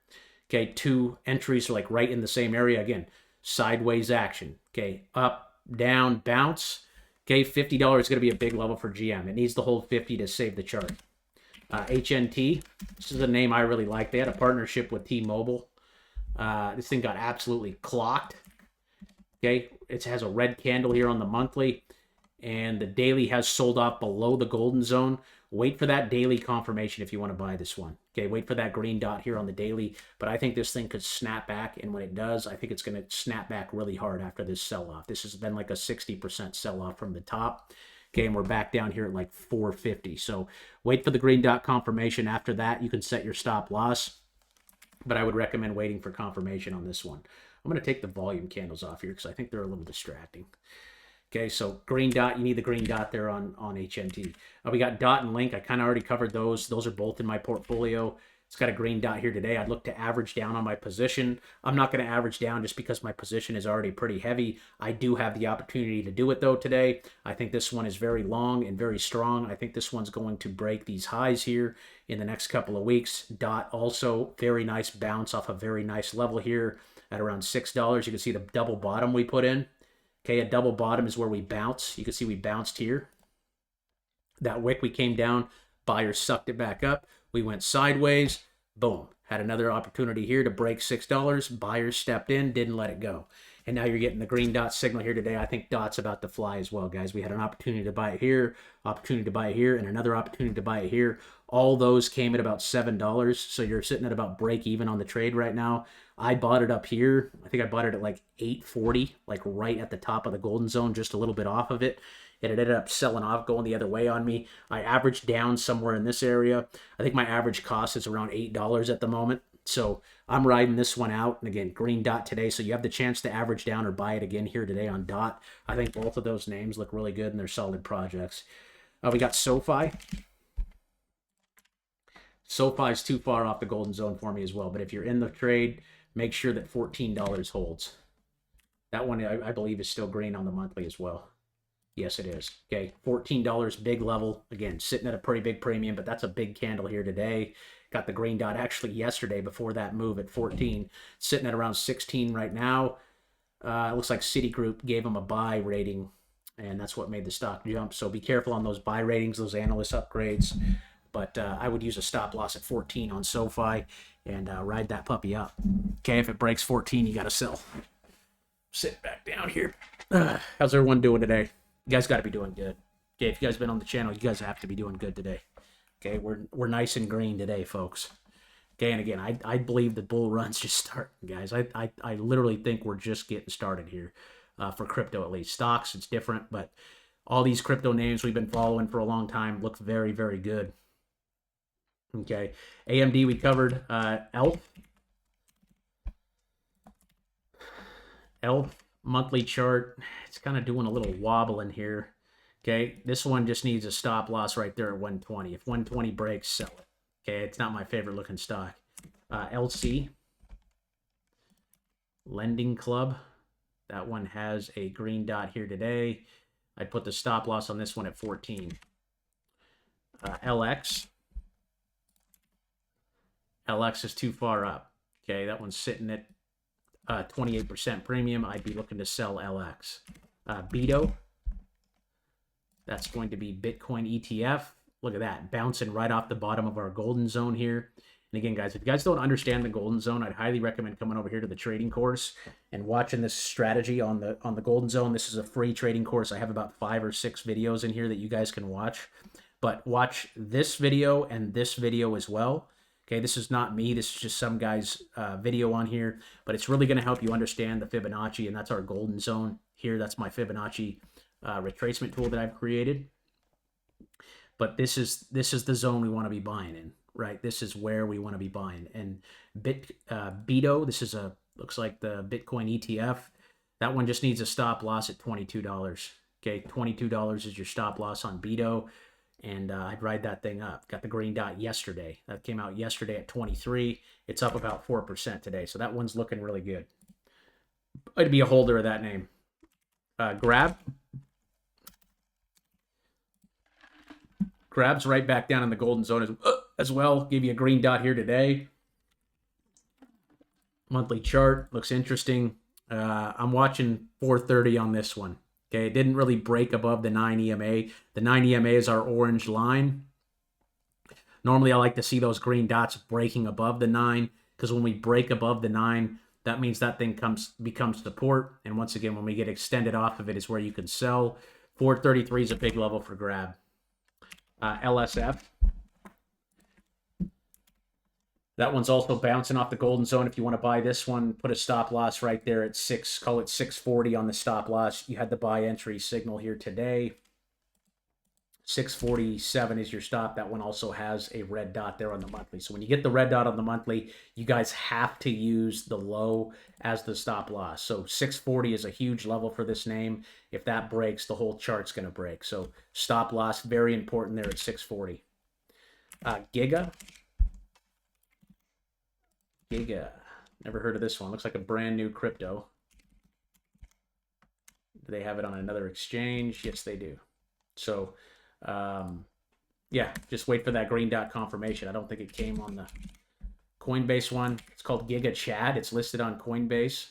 Okay, 2 entries are like right in the same area. Again, sideways action. Okay, up, down, bounce. Okay, $50 is going to be a big level for GM. It needs to hold 50 to save the chart. HNT, this is a name I really like. They had a partnership with T-Mobile. This thing got absolutely clocked. Okay, it has a red candle here on the monthly, and the daily has sold off below the golden zone. Wait for that daily confirmation if you want to buy this one. Okay, wait for that green dot here on the daily, but I think this thing could snap back, and when it does, I think it's going to snap back really hard after this sell-off. This has been like a 60% sell-off from the top. Okay, and we're back down here at like 450. So wait for the green dot confirmation. After that, you can set your stop loss, but I would recommend waiting for confirmation on this one. I'm going to take the volume candles off here because I think they're a little distracting. Okay, so green dot, you need the green dot there on HNT. We got dot and link. I kind of already covered those. Those are both in my portfolio. It's got a green dot here today. I'd look to average down on my position. I'm not going to average down just because my position is already pretty heavy. I do have the opportunity to do it though today. I think this one is very long and very strong. I think this one's going to break these highs here in the next couple of weeks. Dot also very nice bounce off a very nice level here at around $6. You can see the double bottom we put in. Okay, a double bottom is where we bounce. You can see we bounced here. That wick we came down, buyer sucked it back up. We went sideways, boom. Had another opportunity here to break $6. Buyer stepped in, didn't let it go. And now you're getting the green dot signal here today. I think dot's about to fly as well, guys. We had an opportunity to buy it here, opportunity to buy it here, and another opportunity to buy it here. All those came at about $7. So you're sitting at about break even on the trade right now. I bought it up here. I think I bought it at like 840, like right at the top of the golden zone, just a little bit off of it. and it ended up selling off, going the other way on me. I averaged down somewhere in this area. I think my average cost is around $8 at the moment. So I'm riding this one out. And again, green dot today. So you have the chance to average down or buy it again here today on dot. I think both of those names look really good and they're solid projects. We got SoFi. SoFi is too far off the golden zone for me as well. But if you're in the trade, make sure that $14 holds. That one, I believe, is still green on the monthly as well. Yes, it is. Okay, $14, big level. Again, sitting at a pretty big premium, but that's a big candle here today. Got the green dot actually yesterday before that move at 14. Sitting at around 16 right now. It looks like Citigroup gave them a buy rating, and that's what made the stock jump. So be careful on those buy ratings, those analyst upgrades. But I would use a stop loss at 14 on SoFi and ride that puppy up. Okay, if it breaks 14, you got to sell. Sit back down here. How's everyone doing today? You guys got to be doing good. Okay, if you guys been on the channel, you guys have to be doing good today. Okay, we're nice and green today, folks. Okay, and again, I believe the bull run's just starting, guys. I literally think we're just getting started here for crypto, at least. Stocks, it's different, but all these crypto names we've been following for a long time look very, very good. Okay, AMD we covered. ELF monthly chart, it's kind of doing a little wobbling here. Okay, this one just needs a stop loss right there at 120. If 120 breaks, sell it. Okay, it's not my favorite looking stock. LC, Lending Club, that one has a green dot here today. I'd put the stop loss on this one at 14. LX is too far up. Okay, that one's sitting at 28% premium. I'd be looking to sell LX. BTO, that's going to be Bitcoin ETF. Look at that, bouncing right off the bottom of our golden zone here. And again, guys, if you guys don't understand the golden zone, I'd highly recommend coming over here to the trading course and watching this strategy on the golden zone. This is a free trading course. I have about 5 or 6 videos in here that you guys can watch. But watch this video and this video as well. Okay, this is not me. This is just some guy's video on here. But it's really going to help you understand the Fibonacci, and that's our golden zone here. That's my Fibonacci retracement tool that I've created. But this is the zone we want to be buying in, right? This is where we want to be buying. And BTO, this is looks like the Bitcoin ETF. That one just needs a stop loss at $22. Okay, $22 is your stop loss on BTO. And I'd ride that thing up. Got the green dot yesterday. That came out yesterday at 23. It's up about 4% today. So that one's looking really good. I'd be a holder of that name. Grab's right back down in the golden zone as well. Give you a green dot here today. Monthly chart looks interesting. I'm watching 430 on this one. Okay, it didn't really break above the 9 EMA. The 9 EMA is our orange line. Normally, I like to see those green dots breaking above the 9, because when we break above the 9, that means that thing becomes support. And once again, when we get extended off of it is where you can sell. 433 is a big level for grab. LSF. That one's also bouncing off the golden zone. If you want to buy this one, put a stop loss right there at 6, call it 640 on the stop loss. You had the buy entry signal here today. 647 is your stop. That one also has a red dot there on the monthly. So when you get the red dot on the monthly, you guys have to use the low as the stop loss. So 640 is a huge level for this name. If that breaks, the whole chart's going to break. So stop loss, very important there at 640. Giga, never heard of this one. Looks like a brand new crypto. Do they have it on another exchange? Yes, they do. So, yeah, just wait for that green dot confirmation. I don't think it came on the Coinbase one. It's called Giga Chad. It's listed on Coinbase.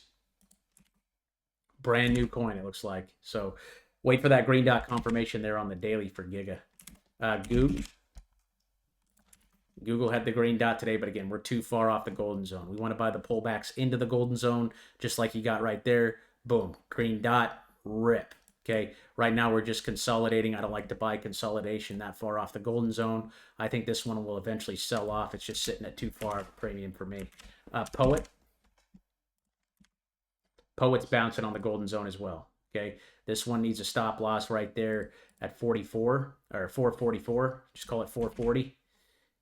Brand new coin, it looks like. So, wait for that green dot confirmation there on the daily for Giga. Google had the green dot today, but again, we're too far off the golden zone. We want to buy the pullbacks into the golden zone, just like you got right there. Boom, green dot, rip. Okay, right now we're just consolidating. I don't like to buy consolidation that far off the golden zone. I think this one will eventually sell off. It's just sitting at too far of a premium for me. Poet's bouncing on the golden zone as well. Okay, this one needs a stop loss right there at 44 or 444. Just call it 440.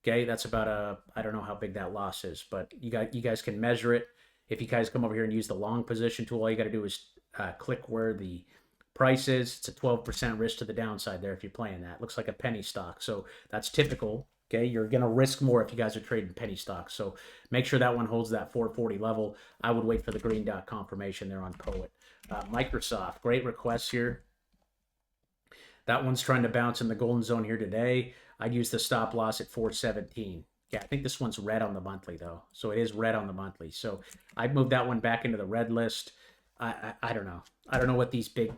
Okay, that's about I don't know how big that loss is, but you guys can measure it. If you guys come over here and use the long position tool, all you got to do is click where the price is. It's a 12% risk to the downside there if you're playing that. Looks like a penny stock, so that's typical. Okay, you're gonna risk more if you guys are trading penny stocks. So make sure that one holds that 440 level. I would wait for the green dot confirmation there on Poet. Microsoft, great requests here. That one's trying to bounce in the golden zone here today. I'd use the stop loss at 417. Yeah, I think this one's red on the monthly though. So it is red on the monthly. So I'd move that one back into the red list. I don't know. I don't know what these big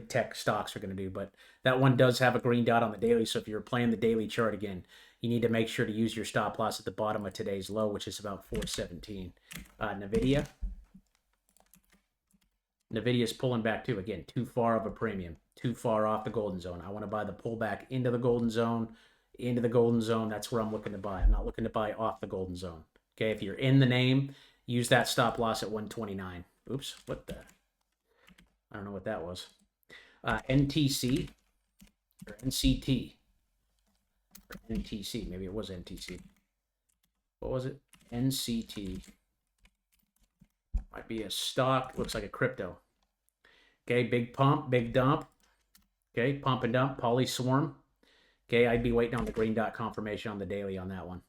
tech stocks are going to do, but that one does have a green dot on the daily. So if you're playing the daily chart again, you need to make sure to use your stop loss at the bottom of today's low, which is about 417. Nvidia. Nvidia's pulling back too. Again, too far of a premium, too far off the golden zone. I want to buy the pullback into the golden zone. Into the golden zone, that's where I'm looking to buy. I'm not looking to buy off the golden zone. Okay, if you're in the name, use that stop loss at 129. Oops, what the? I don't know what that was. NTC or NCT or NTC. Maybe it was NTC. What was it? NCT. Might be a stock. Looks like a crypto. Okay, big pump, big dump. Okay, pump and dump, poly swarm. Okay, I'd be waiting on the green dot confirmation on the daily on that one.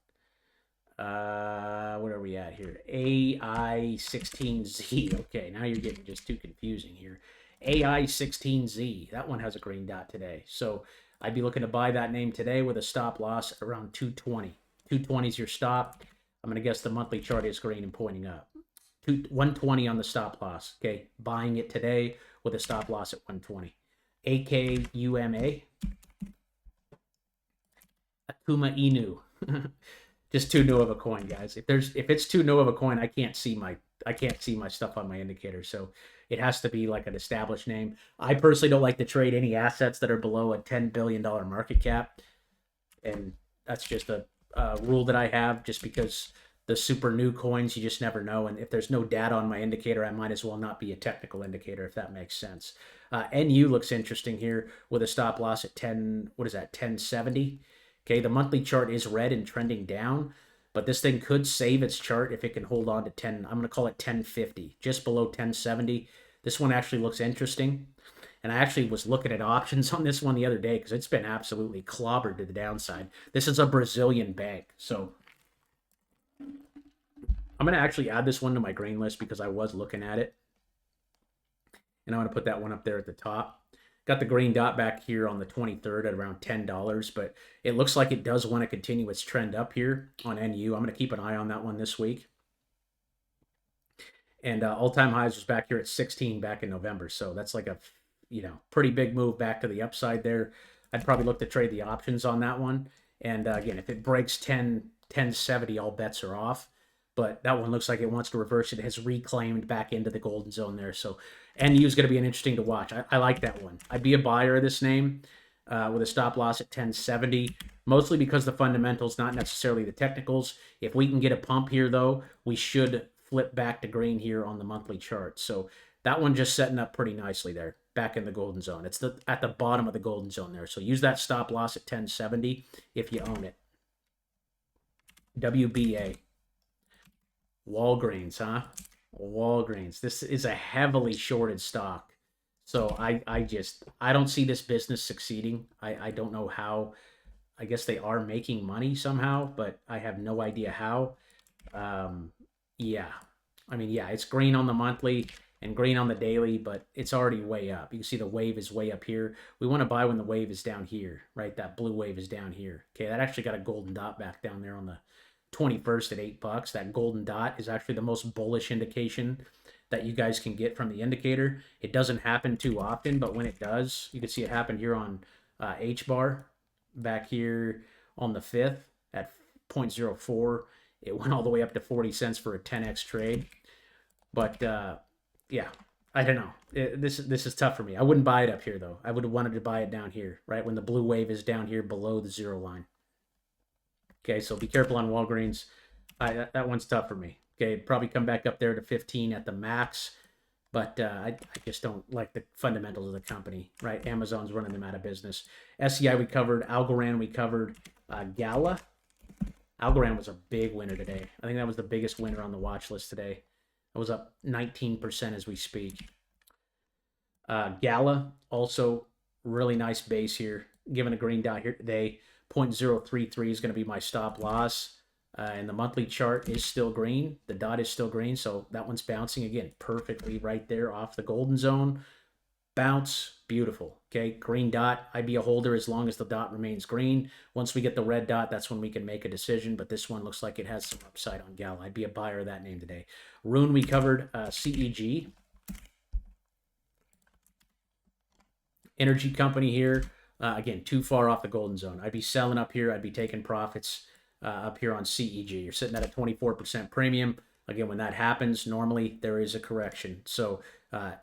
What are we at here? AI16Z. Okay, now you're getting just too confusing here. AI16Z. That one has a green dot today. So I'd be looking to buy that name today with a stop loss around 220. 220 is your stop. I'm going to guess the monthly chart is green and pointing up. 120 on the stop loss. Okay, buying it today with a stop loss at 120. AKUMA. Akuma Inu. Just too new of a coin, guys. If it's too new of a coin, I can't see my stuff on my indicator. So it has to be like an established name. I personally don't like to trade any assets that are below a $10 billion market cap. And that's just a rule that I have, just because the super new coins, you just never know. And if there's no data on my indicator, I might as well not be a technical indicator, if that makes sense. NU looks interesting here with a stop loss at 1070. Okay, the monthly chart is red and trending down, but this thing could save its chart if it can hold on to 10. I'm going to call it 1050, just below 1070. This one actually looks interesting. And I actually was looking at options on this one the other day because it's been absolutely clobbered to the downside. This is a Brazilian bank. So I'm going to actually add this one to my green list because I was looking at it. And I'm going to put that one up there at the top. Got the green dot back here on the 23rd at around $10, but it looks like it does want to continue its trend up here on NU. I'm going to keep an eye on that one this week. And all-time highs was back here at 16 back in November. So that's like a, pretty big move back to the upside there. I'd probably look to trade the options on that one. And again, if it breaks 1070, all bets are off. But that one looks like it wants to reverse. It has reclaimed back into the golden zone there. So NU is going to be an interesting to watch. I like that one. I'd be a buyer of this name with a stop loss at 1070, mostly because the fundamentals, not necessarily the technicals. If we can get a pump here, though, we should flip back to green here on the monthly chart. So that one just setting up pretty nicely there, back in the golden zone. It's at the bottom of the golden zone there. So use that stop loss at 1070 if you own it. WBA. Walgreens, huh? Walgreens. This is a heavily shorted stock. So I don't see this business succeeding. I don't know how. I guess they are making money somehow, but I have no idea how. Yeah. It's green on the monthly and green on the daily, but it's already way up. You can see the wave is way up here. We want to buy when the wave is down here, right? That blue wave is down here. Okay, that actually got a golden dot back down there on the 21st at $8. That golden dot is actually the most bullish indication that you guys can get from the indicator. It doesn't happen too often, but when it does, you can see it happen here on HBAR back here on the 5th at 0.04. It went all the way up to 40 cents for a 10x trade. But yeah, I don't know. This is tough for me. I wouldn't buy it up here though. I would have wanted to buy it down here, right when the blue wave is down here below the zero line. Okay, so be careful on Walgreens. That one's tough for me. Okay, probably come back up there to 15 at the max, but I just don't like the fundamentals of the company, right? Amazon's running them out of business. SEI we covered, Algorand we covered, Gala. Algorand was a big winner today. I think that was the biggest winner on the watch list today. It was up 19% as we speak. Gala, also really nice base here. Given a green dot here today, 0.033 is going to be my stop loss. And the monthly chart is still green. The dot is still green, so that one's bouncing again perfectly right there off the golden zone. Bounce, beautiful. Okay, green dot. I'd be a holder as long as the dot remains green. Once we get the red dot, that's when we can make a decision. But this one looks like it has some upside on Gala. I'd be a buyer of that name today. Rune, we covered CEG. Energy company here. Again, too far off the golden zone. I'd be selling up here. I'd be taking profits up here on CEG. You're sitting at a 24% premium. Again, when that happens, normally there is a correction. So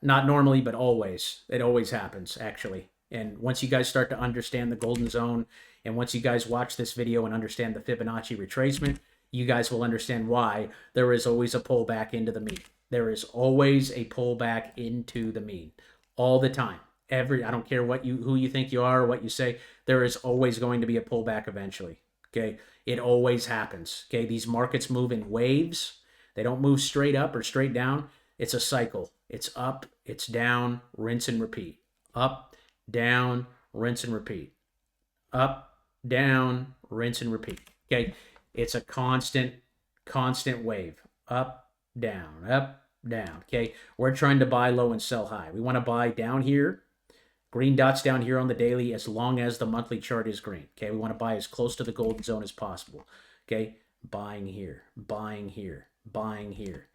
not normally, but always. It always happens, actually. And once you guys start to understand the golden zone, and once you guys watch this video and understand the Fibonacci retracement, you guys will understand why there is always a pullback into the mean. There is always a pullback into the mean all the time. I don't care who you think you are or what you say, there is always going to be a pullback eventually. Okay, it always happens. Okay, these markets move in waves. They don't move straight up or straight down. It's a cycle. It's up, it's down, rinse and repeat. Up, down, rinse and repeat. Up, down, rinse and repeat. Okay, it's a constant wave. Up, down, up, down. Okay, we're trying to buy low and sell high. We want to buy down here. Green dots down here on the daily as long as the monthly chart is green. Okay, we want to buy as close to the golden zone as possible. Okay, buying here, buying here, buying here.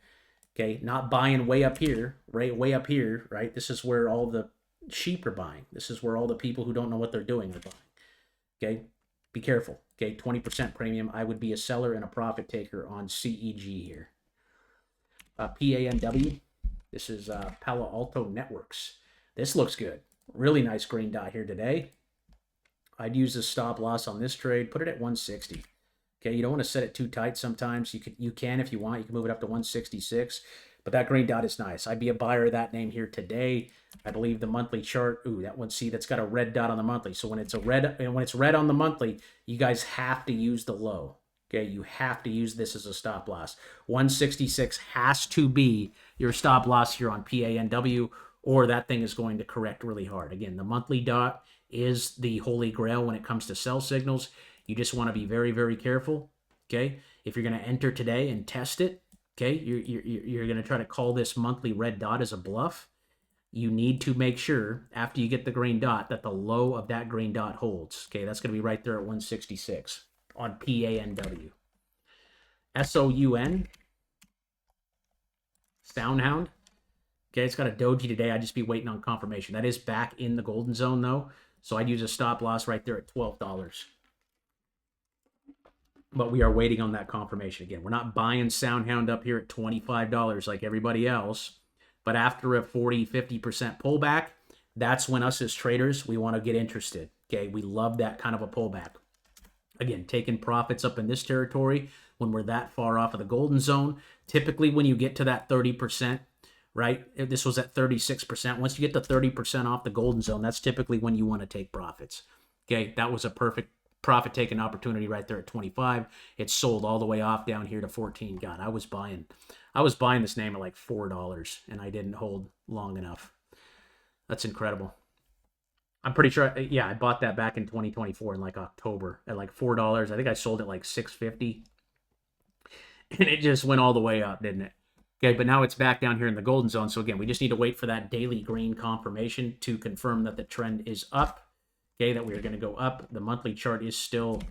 Okay, not buying way up here, right? Way up here, right? This is where all the sheep are buying. This is where all the people who don't know what they're doing are buying. Okay, be careful. Okay, 20% premium. I would be a seller and a profit taker on CEG here. PANW. This is Palo Alto Networks. This looks good. Really nice green dot here today. I'd use the stop loss on this trade. Put it at 160. Okay, you don't want to set it too tight sometimes. You can if you want. You can move it up to 166. But that green dot is nice. I'd be a buyer of that name here today. I believe the monthly chart. Ooh, that one. See, that's got a red dot on the monthly. So when it's red on the monthly, you guys have to use the low. Okay, you have to use this as a stop loss. 166 has to be your stop loss here on PANW, or that thing is going to correct really hard. Again, the monthly dot is the holy grail when it comes to sell signals. You just want to be very, very careful. Okay, if you're going to enter today and test it, okay, you're going to try to call this monthly red dot as a bluff. You need to make sure after you get the green dot that the low of that green dot holds. Okay, that's going to be right there at 166 on PANW. SOUN, Soundhound. Okay, it's got a doji today. I'd just be waiting on confirmation. That is back in the golden zone, though. So I'd use a stop loss right there at $12. But we are waiting on that confirmation. Again, we're not buying Soundhound up here at $25 like everybody else. But after a 40, 50% pullback, that's when us as traders, we want to get interested. Okay, we love that kind of a pullback. Again, taking profits up in this territory when we're that far off of the golden zone. Typically, when you get to that 30%, right? This was at 36%. Once you get to 30% off the golden zone, that's typically when you want to take profits. Okay, that was a perfect profit-taking opportunity right there at 25. It sold all the way off down here to 14. God, I was buying this name at like $4, and I didn't hold long enough. That's incredible. I'm pretty sure, yeah, I bought that back in 2024 in like October at like $4. I think I sold it like $6.50. And it just went all the way up, didn't it? Okay, but now it's back down here in the golden zone. So again, we just need to wait for that daily green confirmation to confirm that the trend is up. Okay, that we're going to go up. The monthly chart is still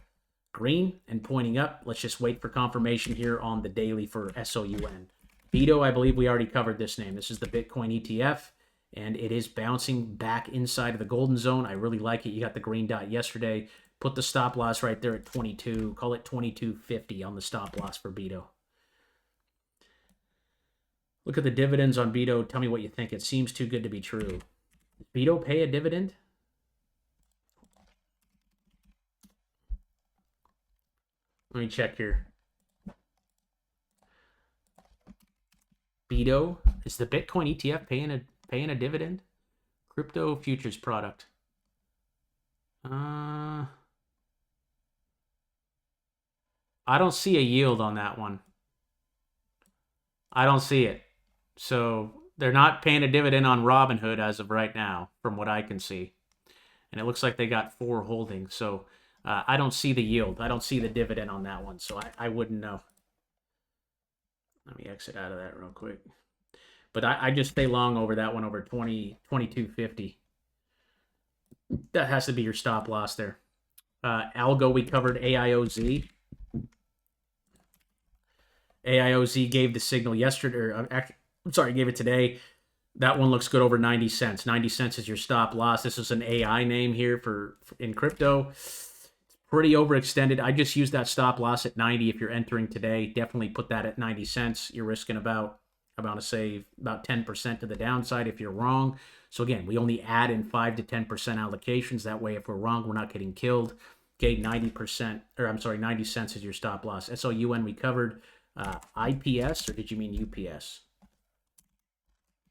green and pointing up. Let's just wait for confirmation here on the daily for SOUN. BTO, I believe we already covered this name. This is the Bitcoin ETF, and it is bouncing back inside of the golden zone. I really like it. You got the green dot yesterday. Put the stop loss right there at 22. Call it 22.50 on the stop loss for BTO. Look at the dividends on BTO. Tell me what you think. It seems too good to be true. Does BTO pay a dividend? Let me check here. BTO. Is the Bitcoin ETF paying a dividend? Crypto futures product. I don't see a yield on that one. I don't see it. So they're not paying a dividend on Robinhood as of right now, from what I can see. And it looks like they got 4 holdings. So I don't see the yield. I don't see the dividend on that one. So I wouldn't know. Let me exit out of that real quick. But I just stay long over that one over 22.50. That has to be your stop loss there. Algo, we covered AIOZ. AIOZ gave the signal yesterday, or gave it today. That one looks good over 90 cents. 90 cents is your stop loss. This is an AI name here in crypto. It's pretty overextended. I just use that stop loss at 90 if you're entering today. Definitely put that at 90 cents. You're risking about 10% to the downside if you're wrong. So again, we only add in 5 to 10% allocations. That way, if we're wrong, we're not getting killed. Okay, 90 cents is your stop loss. SOUN we covered. IPS, or did you mean UPS?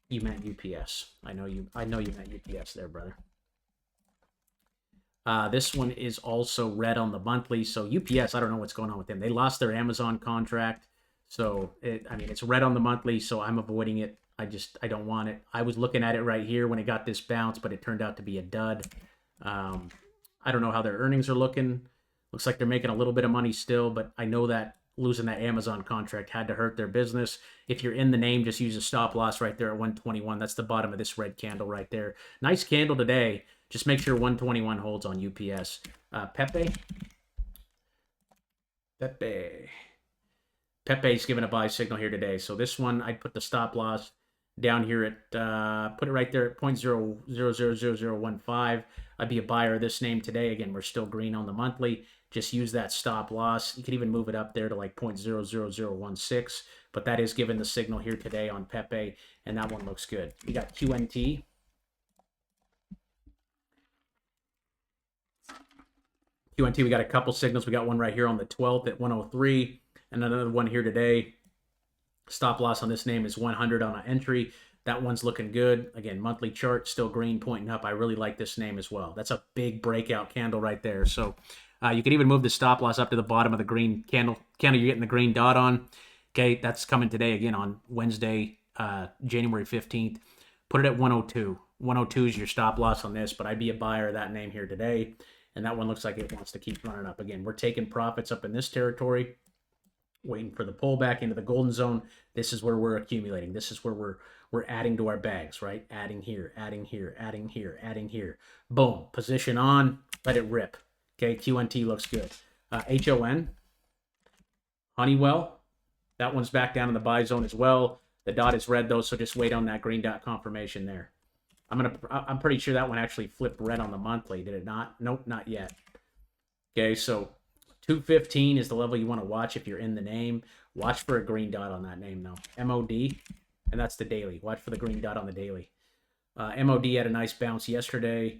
You meant UPS. I know you meant UPS there, brother. This one is also red on the monthly. So UPS, I don't know what's going on with them. They lost their Amazon contract. So it's red on the monthly, so I'm avoiding it. I don't want it. I was looking at it right here when it got this bounce, but it turned out to be a dud. I don't know how their earnings are looking. Looks like they're making a little bit of money still, but I know that losing that Amazon contract had to hurt their business. If you're in the name, just use a stop loss right there at 121. That's the bottom of this red candle right there. Nice candle today. Just make sure 121 holds on UPS. Pepe's giving a buy signal here today. So this one, I'd put the stop loss down here at, put it right there at 0.000015. I'd be a buyer of this name today. Again, we're still green on the monthly. Just use that stop loss. You could even move it up there to like 0.00016, but that is given the signal here today on Pepe, and that one looks good. We got QNT. QNT, we got a couple signals. We got one right here on the 12th at 103, and another one here today. Stop loss on this name is 100 on an entry. That one's looking good. Again, monthly chart, still green, pointing up. I really like this name as well. That's a big breakout candle right there. So you could even move the stop loss up to the bottom of the green candle you're getting the green dot on. Okay, that's coming today again on Wednesday, January 15th. Put it at 102. 102 is your stop loss on this, but I'd be a buyer of that name here today. And that one looks like it wants to keep running up. Again, we're taking profits up in this territory, waiting for the pullback into the golden zone. This is where we're accumulating. This is where we're adding to our bags, right? Adding here, adding here, adding here, adding here. Boom. Position on. Let it rip. Okay, QNT looks good. HON, Honeywell, that one's back down in the buy zone as well. The dot is red though, so just wait on that green dot confirmation there. I'm pretty sure that one actually flipped red on the monthly. Did it not? Nope, not yet. Okay, so 215 is the level you want to watch if you're in the name. Watch for a green dot on that name though. MOD, and that's the daily. Watch for the green dot on the daily. MOD had a nice bounce yesterday.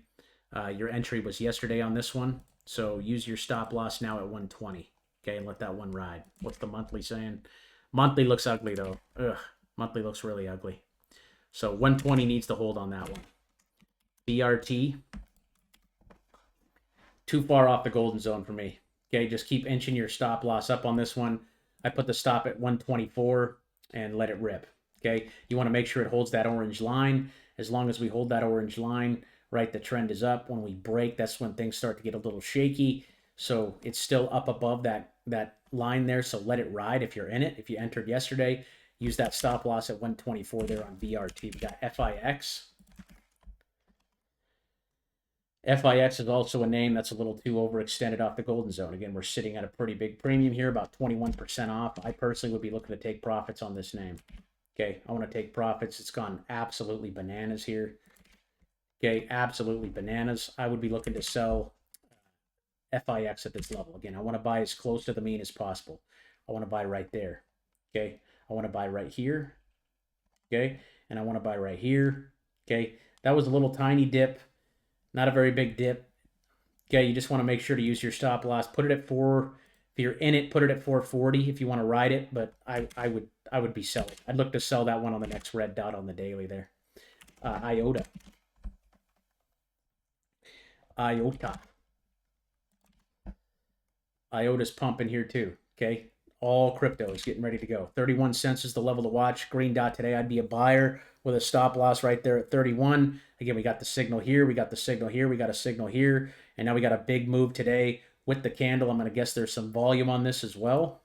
Your entry was yesterday on this one. So use your stop loss now at 120. Okay, and let that one ride. What's the monthly saying? Monthly looks ugly though. Ugh, monthly looks really ugly. So 120 needs to hold on that one. BRT. Too far off the golden zone for me. Okay, just keep inching your stop loss up on this one. I put the stop at 124 and let it rip. Okay, you want to make sure it holds that orange line. As long as we hold that orange line, right, the trend is up. When we break, that's when things start to get a little shaky. So it's still up above that line there, so let it ride if you're in it. If you entered yesterday, use that stop loss at 124 there on BRT. We got FIX. FIX is also a name that's a little too overextended off the golden zone. Again, we're sitting at a pretty big premium here, about 21% off. I personally would be looking to take profits on this name. Okay, I want to take profits. It's gone absolutely bananas here. Okay, absolutely bananas. I would be looking to sell FIX at this level. Again, I want to buy as close to the mean as possible. I want to buy right there. Okay, I want to buy right here. Okay, and I want to buy right here. Okay, that was a little tiny dip. Not a very big dip. Okay, you just want to make sure to use your stop loss. Put it at 4 If you're in it, put it at 440 if you want to ride it, but I would be selling. I'd look to sell that one on the next red dot on the daily there. IOTA. IOTA's pumping here too. Okay. All crypto is getting ready to go. 31 cents is the level to watch. Green dot today. I'd be a buyer with a stop loss right there at 31. Again, we got the signal here. We got the signal here. We got a signal here. And now we got a big move today with the candle. I'm going to guess there's some volume on this as well.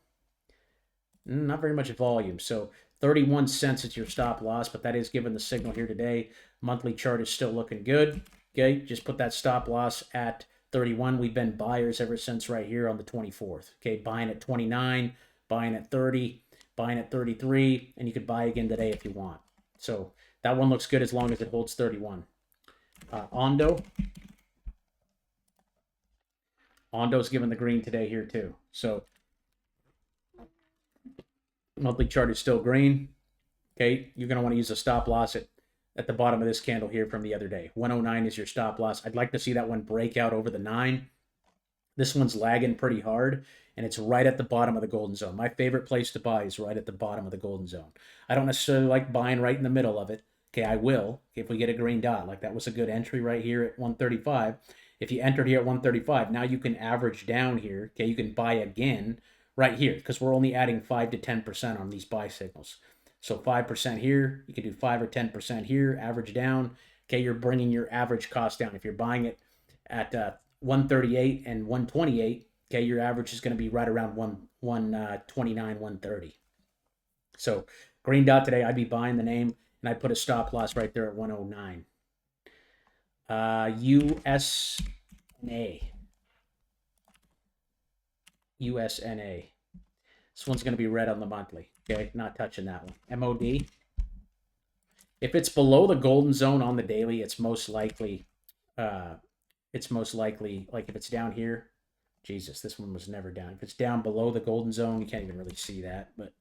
Not very much volume. So 31 cents is your stop loss, but that is given the signal here today. Monthly chart is still looking good. Okay, just put that stop loss at 31. We've been buyers ever since right here on the 24th. Okay, buying at 29, buying at 30, buying at 33, and you could buy again today if you want. So that one looks good as long as it holds 31. Ondo's given the green today here too. So monthly chart is still green. Okay, you're going to want to use a stop loss at the bottom of this candle here from the other day. 109 is your stop loss. I'd like to see that one break out over the 9. This one's lagging pretty hard, and it's right at the bottom of the golden zone. My favorite place to buy is right at the bottom of the golden zone. I don't necessarily like buying right in the middle of it. Okay, I will if we get a green dot. Like that was a good entry right here at 135. If you entered here at 135, now you can average down here. Okay, you can buy again right here because we're only adding 5 to 10% on these buy signals. So 5% here, you can do 5 or 10% here, average down. Okay, you're bringing your average cost down. If you're buying it at 138 and 128, okay, your average is going to be right around 129, 130. So green dot today, I'd be buying the name, and I'd put a stop loss right there at 109. USNA. This one's going to be red on the monthly. Okay, not touching that one. MOD. If it's below the golden zone on the daily, it's most likely, like if it's down here, Jesus, this one was never down. If it's down below the golden zone, you can't even really see that. But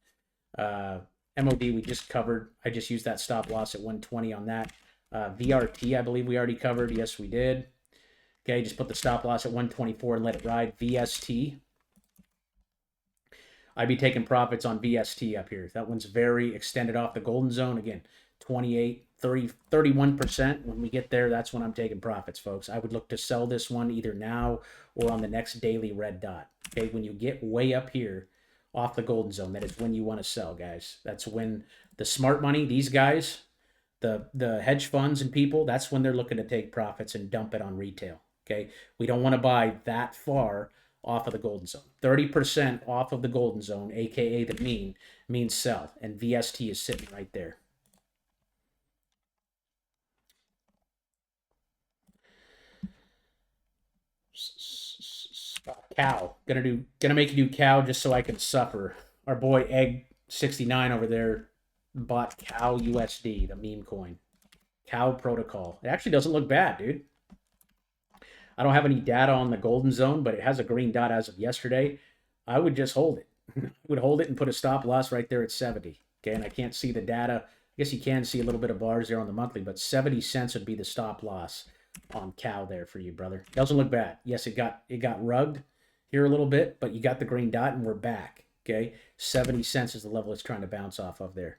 MOD we just covered. I just used that stop loss at 120 on that. VRT, I believe we already covered. Yes, we did. Okay, just put the stop loss at 124 and let it ride. VST. I'd be taking profits on VST up here. That one's very extended off the golden zone. Again, 28, 30, 31%. When we get there, that's when I'm taking profits, folks. I would look to sell this one either now or on the next daily red dot. Okay, when you get way up here off the golden zone, that is when you want to sell, guys. That's when the smart money, these guys, the hedge funds and people, that's when they're looking to take profits and dump it on retail. Okay, we don't want to buy that far off of the golden zone. 30% off of the golden zone, aka the mean, means sell, and VST is sitting right there. Cow. Gonna make you do cow just so I can suffer. Our boy Egg69 over there bought cow USD, the meme coin. Cow protocol. It actually doesn't look bad, dude. I don't have any data on the golden zone, but it has a green dot as of yesterday. I would just hold it. I would hold it and put a stop loss right there at 70. Okay, and I can't see the data. I guess you can see a little bit of bars there on the monthly, but 70 cents would be the stop loss on cow there for you, brother. Doesn't look bad. Yes, it got rugged here a little bit, but you got the green dot and we're back. Okay, 70 cents is the level it's trying to bounce off of there.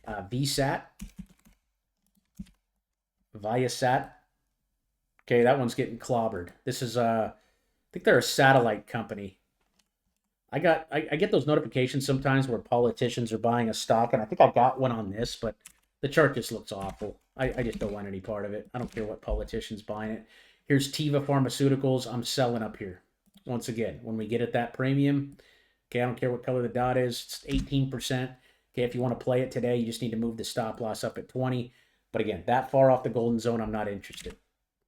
VSAT. Viasat. Okay, that one's getting clobbered. This is, I think they're a satellite company. I get those notifications sometimes where politicians are buying a stock, and I think I got one on this, but the chart just looks awful. I just don't want any part of it. I don't care what politician's buying it. Here's Teva Pharmaceuticals. I'm selling up here. Once again, when we get at that premium, okay, I don't care what color the dot is. It's 18%. Okay, if you want to play it today, you just need to move the stop loss up at 20. But again, that far off the golden zone, I'm not interested.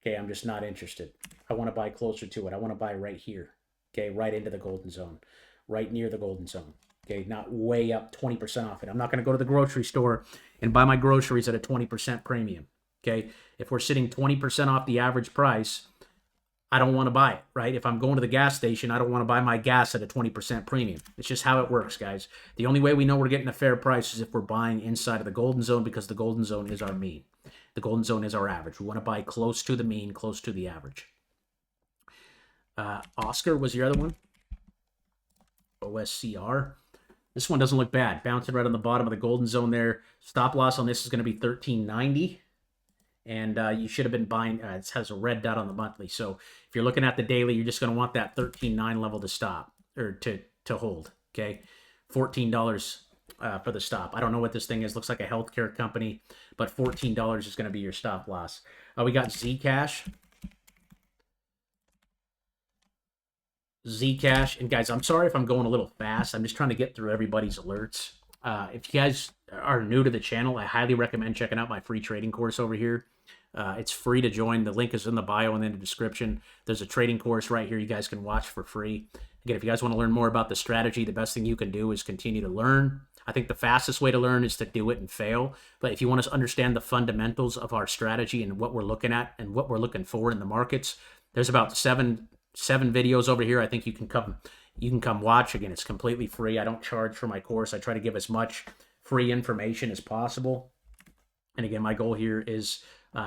Okay, I'm just not interested. I want to buy closer to it. I want to buy right here. Okay, right into the golden zone. Right near the golden zone. Okay, not way up 20% off it. I'm not going to go to the grocery store and buy my groceries at a 20% premium. Okay, if we're sitting 20% off the average price, I don't want to buy it, right? If I'm going to the gas station, I don't want to buy my gas at a 20% premium. It's just how it works, guys. The only way we know we're getting a fair price is if we're buying inside of the golden zone, because the golden zone is our mean. The golden zone is our average. We want to buy close to the mean, close to the average. Oscar was your other one. OSCR. This one doesn't look bad. Bouncing right on the bottom of the golden zone there. Stop loss on this is going to be 1390. And you should have been buying, it has a red dot on the monthly. So if you're looking at the daily, you're just going to want that 13.9 level to stop, or to hold, okay? $14 for the stop. I don't know what this thing is. Looks like a healthcare company, but $14 is going to be your stop loss. We got Zcash. Zcash. And guys, I'm sorry if I'm going a little fast. I'm just trying to get through everybody's alerts. If you guys are new to the channel, I highly recommend checking out my free trading course over here. It's free to join. The link is in the bio and in the description. There's a trading course right here you guys can watch for free. Again, if you guys want to learn more about the strategy, the best thing you can do is continue to learn. I think the fastest way to learn is to do it and fail. But if you want to understand the fundamentals of our strategy and what we're looking at and what we're looking for in the markets, there's about seven videos over here. I think you can come watch. Again, it's completely free. I don't charge for my course. I try to give as much free information as possible. And again, my goal here is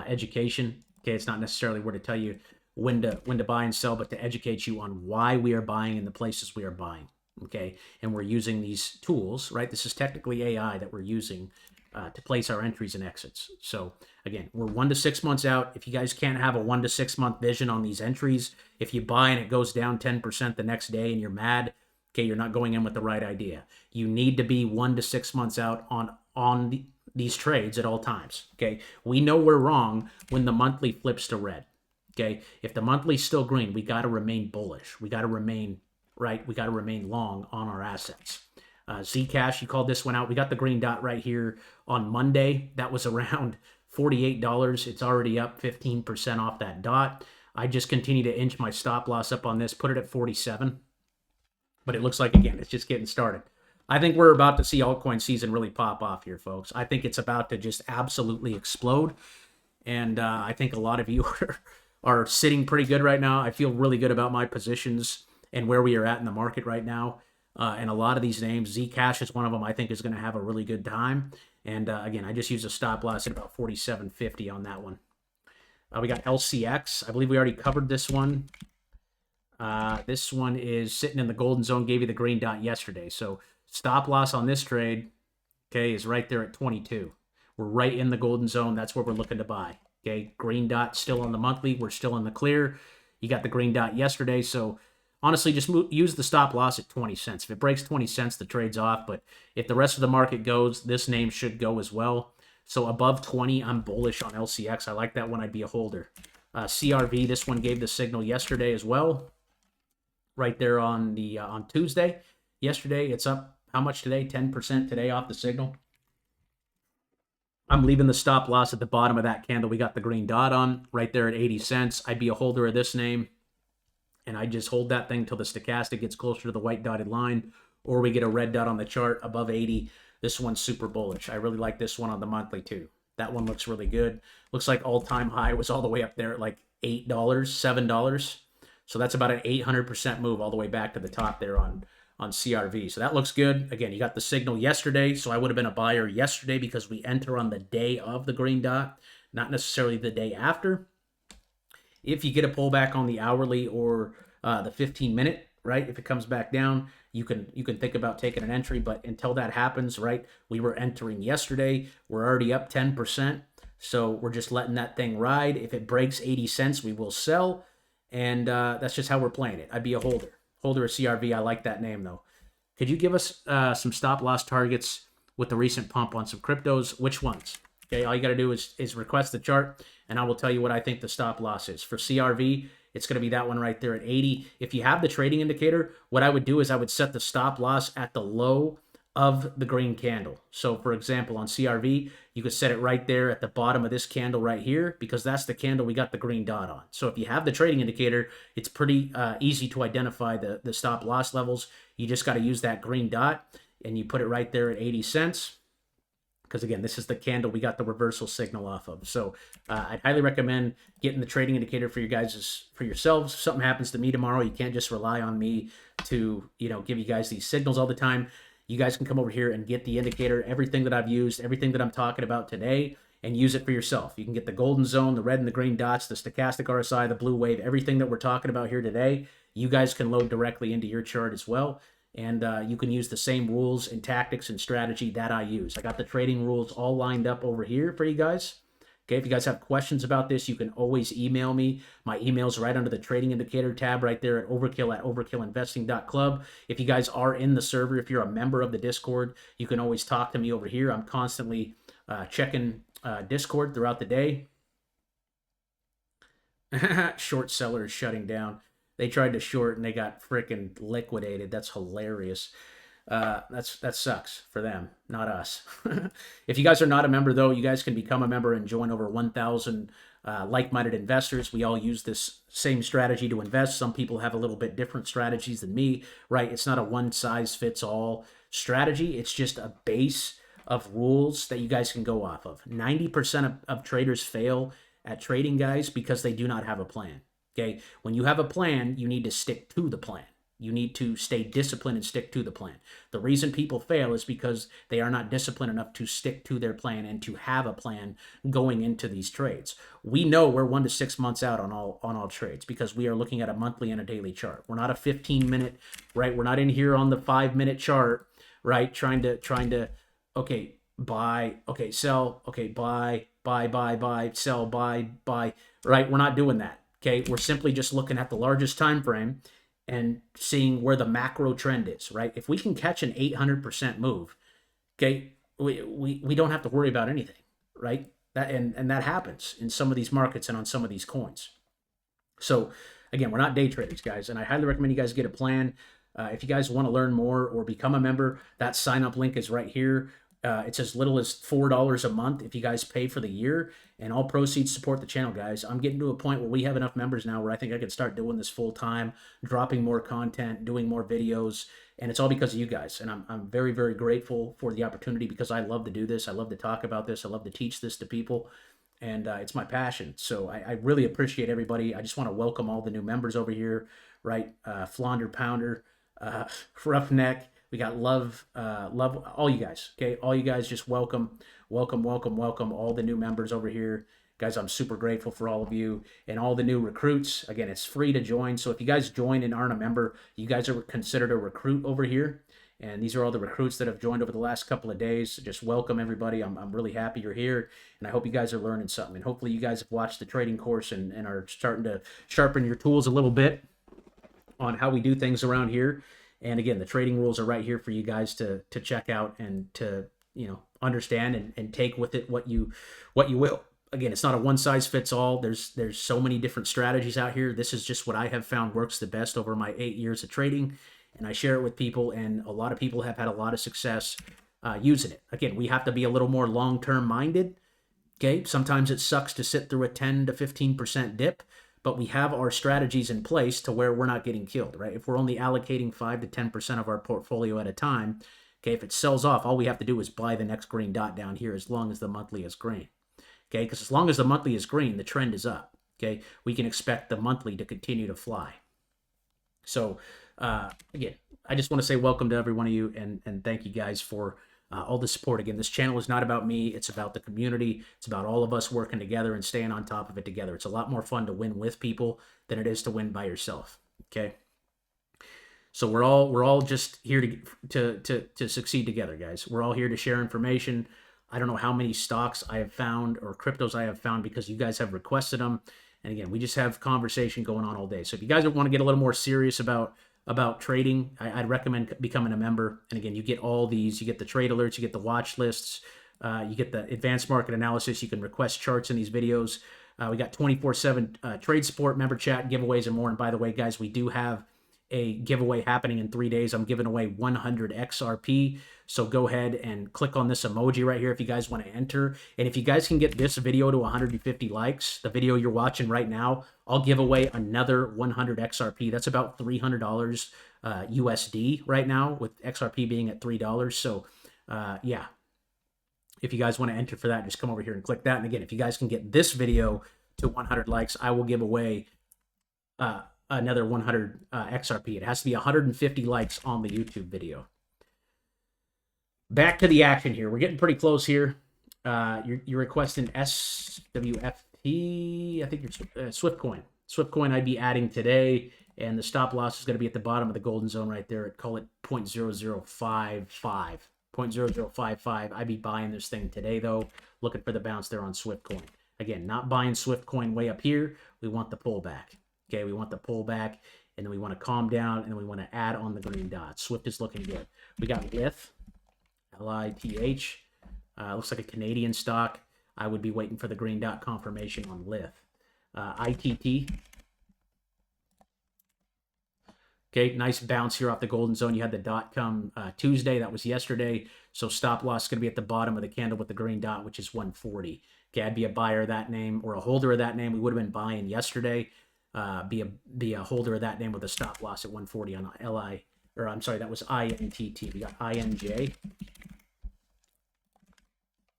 education. Okay, it's not necessarily where to tell you when to buy and sell, but to educate you on why we are buying in the places we are buying. Okay, and we're using these tools, right? This is technically AI that we're using to place our entries and exits. So again, we're 1 to 6 months out. If you guys can't have a 1 to 6 month vision on these entries, if you buy and it goes down 10% the next day and you're mad, okay, you're not going in with the right idea. You need to be 1 to 6 months out on these trades at all times. Okay, we know we're wrong when the monthly flips to red. Okay, if the monthly's still green, we got to remain bullish. We got to remain right. We got to remain long on our assets. Zcash, you called this one out. We got the green dot right here on Monday. That was around $48. It's already up 15% off that dot. I just continue to inch my stop loss up on this, put it at 47. But it looks like, again, it's just getting started. I think we're about to see altcoin season really pop off here, folks. I think it's about to just absolutely explode. And I think a lot of you are sitting pretty good right now. I feel really good about my positions and where we are at in the market right now. And a lot of these names, Zcash is one of them, I think is going to have a really good time. And again, I just used a stop loss at about 47.50 on that one. We got LCX. I believe we already covered this one. This one is sitting in the golden zone, gave you the green dot yesterday. So stop loss on this trade, okay, is right there at 22. We're right in the golden zone. That's where we're looking to buy. Okay, green dot still on the monthly. We're still in the clear. You got the green dot yesterday. So honestly, just use the stop loss at 20 cents. If it breaks 20 cents, the trade's off. But if the rest of the market goes, this name should go as well. So above 20, I'm bullish on LCX. I like that one. I'd be a holder. CRV, this one gave the signal yesterday as well. Right there on Tuesday. Yesterday, it's up how much today? 10% today off the signal. I'm leaving the stop loss at the bottom of that candle. We got the green dot on right there at 80 cents. I'd be a holder of this name. And I just hold that thing till the stochastic gets closer to the white dotted line, or we get a red dot on the chart above 80. This one's super bullish. I really like this one on the monthly too. That one looks really good. Looks like all-time high was all the way up there at like $8, $7. So that's about an 800% move all the way back to the top there on CRV. So that looks good. Again, you got the signal yesterday, so I would have been a buyer yesterday because we enter on the day of the green dot, not necessarily the day after. If you get a pullback on the hourly or the 15-minute, right, if it comes back down, you can think about taking an entry. But until that happens, right, we were entering yesterday. We're already up 10%. So we're just letting that thing ride. If it breaks 80 cents, we will sell. And that's just how we're playing it. I'd be a holder. Holder of CRV. I like that name, though. Could you give us some stop-loss targets with the recent pump on some cryptos? Which ones? Okay, all you got to do is request the chart, and I will tell you what I think the stop-loss is. For CRV, it's going to be that one right there at 80. If you have the trading indicator, what I would do is I would set the stop-loss at the low of the green candle. So, for example, on CRV, you could set it right there at the bottom of this candle right here because that's the candle we got the green dot on. So if you have the trading indicator, it's pretty easy to identify the stop-loss levels. You just got to use that green dot, and you put it right there at 80 cents. Because, again, this is the candle we got the reversal signal off of. So I'd highly recommend getting the trading indicator for yourselves. If something happens to me tomorrow, you can't just rely on me to, give you guys these signals all the time. You guys can come over here and get the indicator, everything that I've used, everything that I'm talking about today, and use it for yourself. You can get the golden zone, the red and the green dots, the stochastic RSI, the blue wave, everything that we're talking about here today. You guys can load directly into your chart as well. and you can use the same rules and tactics and strategy that I use. I got the trading rules all lined up over here for you guys. Okay, if you guys have questions about this, you can always email me. My email's right under the trading indicator tab right there at overkillinvesting.club. If you guys are in the server, if you're a member of the Discord, you can always talk to me over here. I'm constantly checking Discord throughout the day. Short seller is shutting down. They tried to short and they got freaking liquidated. That's hilarious. That sucks for them, not us. If you guys are not a member, though, you guys can become a member and join over 1,000 like-minded investors. We all use this same strategy to invest. Some people have a little bit different strategies than me, right? It's not a one-size-fits-all strategy. It's just a base of rules that you guys can go off of. 90% of traders fail at trading, guys, because they do not have a plan. Okay, when you have a plan, you need to stick to the plan. You need to stay disciplined and stick to the plan. The reason people fail is because they are not disciplined enough to stick to their plan and to have a plan going into these trades. We know we're 1 to 6 months out on all trades because we are looking at a monthly and a daily chart. We're not a 15-minute, right? We're not in here on the 5-minute chart, right? Trying to okay, buy, okay, sell, okay, buy, sell, buy, right? We're not doing that. Okay, we're simply just looking at the largest time frame and seeing where the macro trend is, right? If we can catch an 800% move, okay, we don't have to worry about anything, right? And that happens in some of these markets and on some of these coins. So again, we're not day traders, guys, and I highly recommend you guys get a plan. If you guys want to learn more or become a member, that sign up link is right here. It's as little as $4 a month if you guys pay for the year, and all proceeds support the channel, guys. I'm getting to a point where we have enough members now where I think I can start doing this full time, dropping more content, doing more videos, and it's all because of you guys. And I'm very, very grateful for the opportunity because I love to do this. I love to talk about this. I love to teach this to people, and it's my passion. So I really appreciate everybody. I just want to welcome all the new members over here, right? Flaunder Pounder, Roughneck. We got love, all you guys, okay? All you guys, just welcome all the new members over here. Guys, I'm super grateful for all of you and all the new recruits. Again, it's free to join. So if you guys join and aren't a member, you guys are considered a recruit over here. And these are all the recruits that have joined over the last couple of days. So just welcome everybody. I'm really happy you're here. And I hope you guys are learning something. And hopefully you guys have watched the trading course and are starting to sharpen your tools a little bit on how we do things around here. And again, the trading rules are right here for you guys to check out and to, understand and take with it what you will. Again, it's not a one size fits all. There's so many different strategies out here. This is just what I have found works the best over my 8 years of trading, and I share it with people, and a lot of people have had a lot of success using it. Again, we have to be a little more long-term minded. Okay, sometimes it sucks to sit through a 10 to 15% dip, but we have our strategies in place to where we're not getting killed, right? If we're only allocating 5 to 10% of our portfolio at a time, okay, if it sells off, all we have to do is buy the next green dot down here as long as the monthly is green, okay? Because as long as the monthly is green, the trend is up, okay? We can expect the monthly to continue to fly. So, again, I just want to say welcome to every one of you and thank you guys for all the support. Again, this channel is not about me. It's about the community. It's about all of us working together and staying on top of it together. It's a lot more fun to win with people than it is to win by yourself. Okay. So we're all just here to succeed together, guys. We're all here to share information. I don't know how many stocks I have found or cryptos I have found because you guys have requested them. And again, we just have conversation going on all day. So if you guys want to get a little more serious about trading, I'd recommend becoming a member. And again, you get all these. You get the trade alerts, you get the watch lists, you get the advanced market analysis. You can request charts in these videos. We got 24/7 trade support, member chat, giveaways, and more. And by the way, guys, we do have a giveaway happening in 3 days. I'm giving away 100 XRP. So go ahead and click on this emoji right here if you guys want to enter. And if you guys can get this video to 150 likes, the video you're watching right now, I'll give away another 100 XRP. That's about $300 USD right now, with XRP being at $3. So yeah, if you guys want to enter for that, just come over here and click that. And again, if you guys can get this video to 100 likes, I will give away another 100 XRP. It has to be 150 likes on the YouTube video. Back to the action here. We're getting pretty close here. You're requesting SWFT. I think you're SwiftCoin. SwiftCoin I'd be adding today, And the stop loss is going to be at the bottom of the golden zone right there. I'd call it 0.0055. 0.0055. I'd be buying this thing today, though, looking for the bounce there on Swift Coin. Again, not buying Swift Coin way up here. We want the pullback. Okay, we want the pullback, and then we want to calm down, and then we want to add on the green dots. Swift is looking good. We got Lith, L-I-T-H. Looks like a Canadian stock. I would be waiting for the green dot confirmation on Lith. ITT. Okay, nice bounce here off the golden zone. You had the dot come Tuesday. That was yesterday. So stop loss is going to be at the bottom of the candle with the green dot, which is 140. Okay, I'd be a buyer of that name or a holder of that name. We would have been buying yesterday. Be a holder of that name with a stop loss at 140 on LI, or I'm sorry, that was INTT. We got INJ.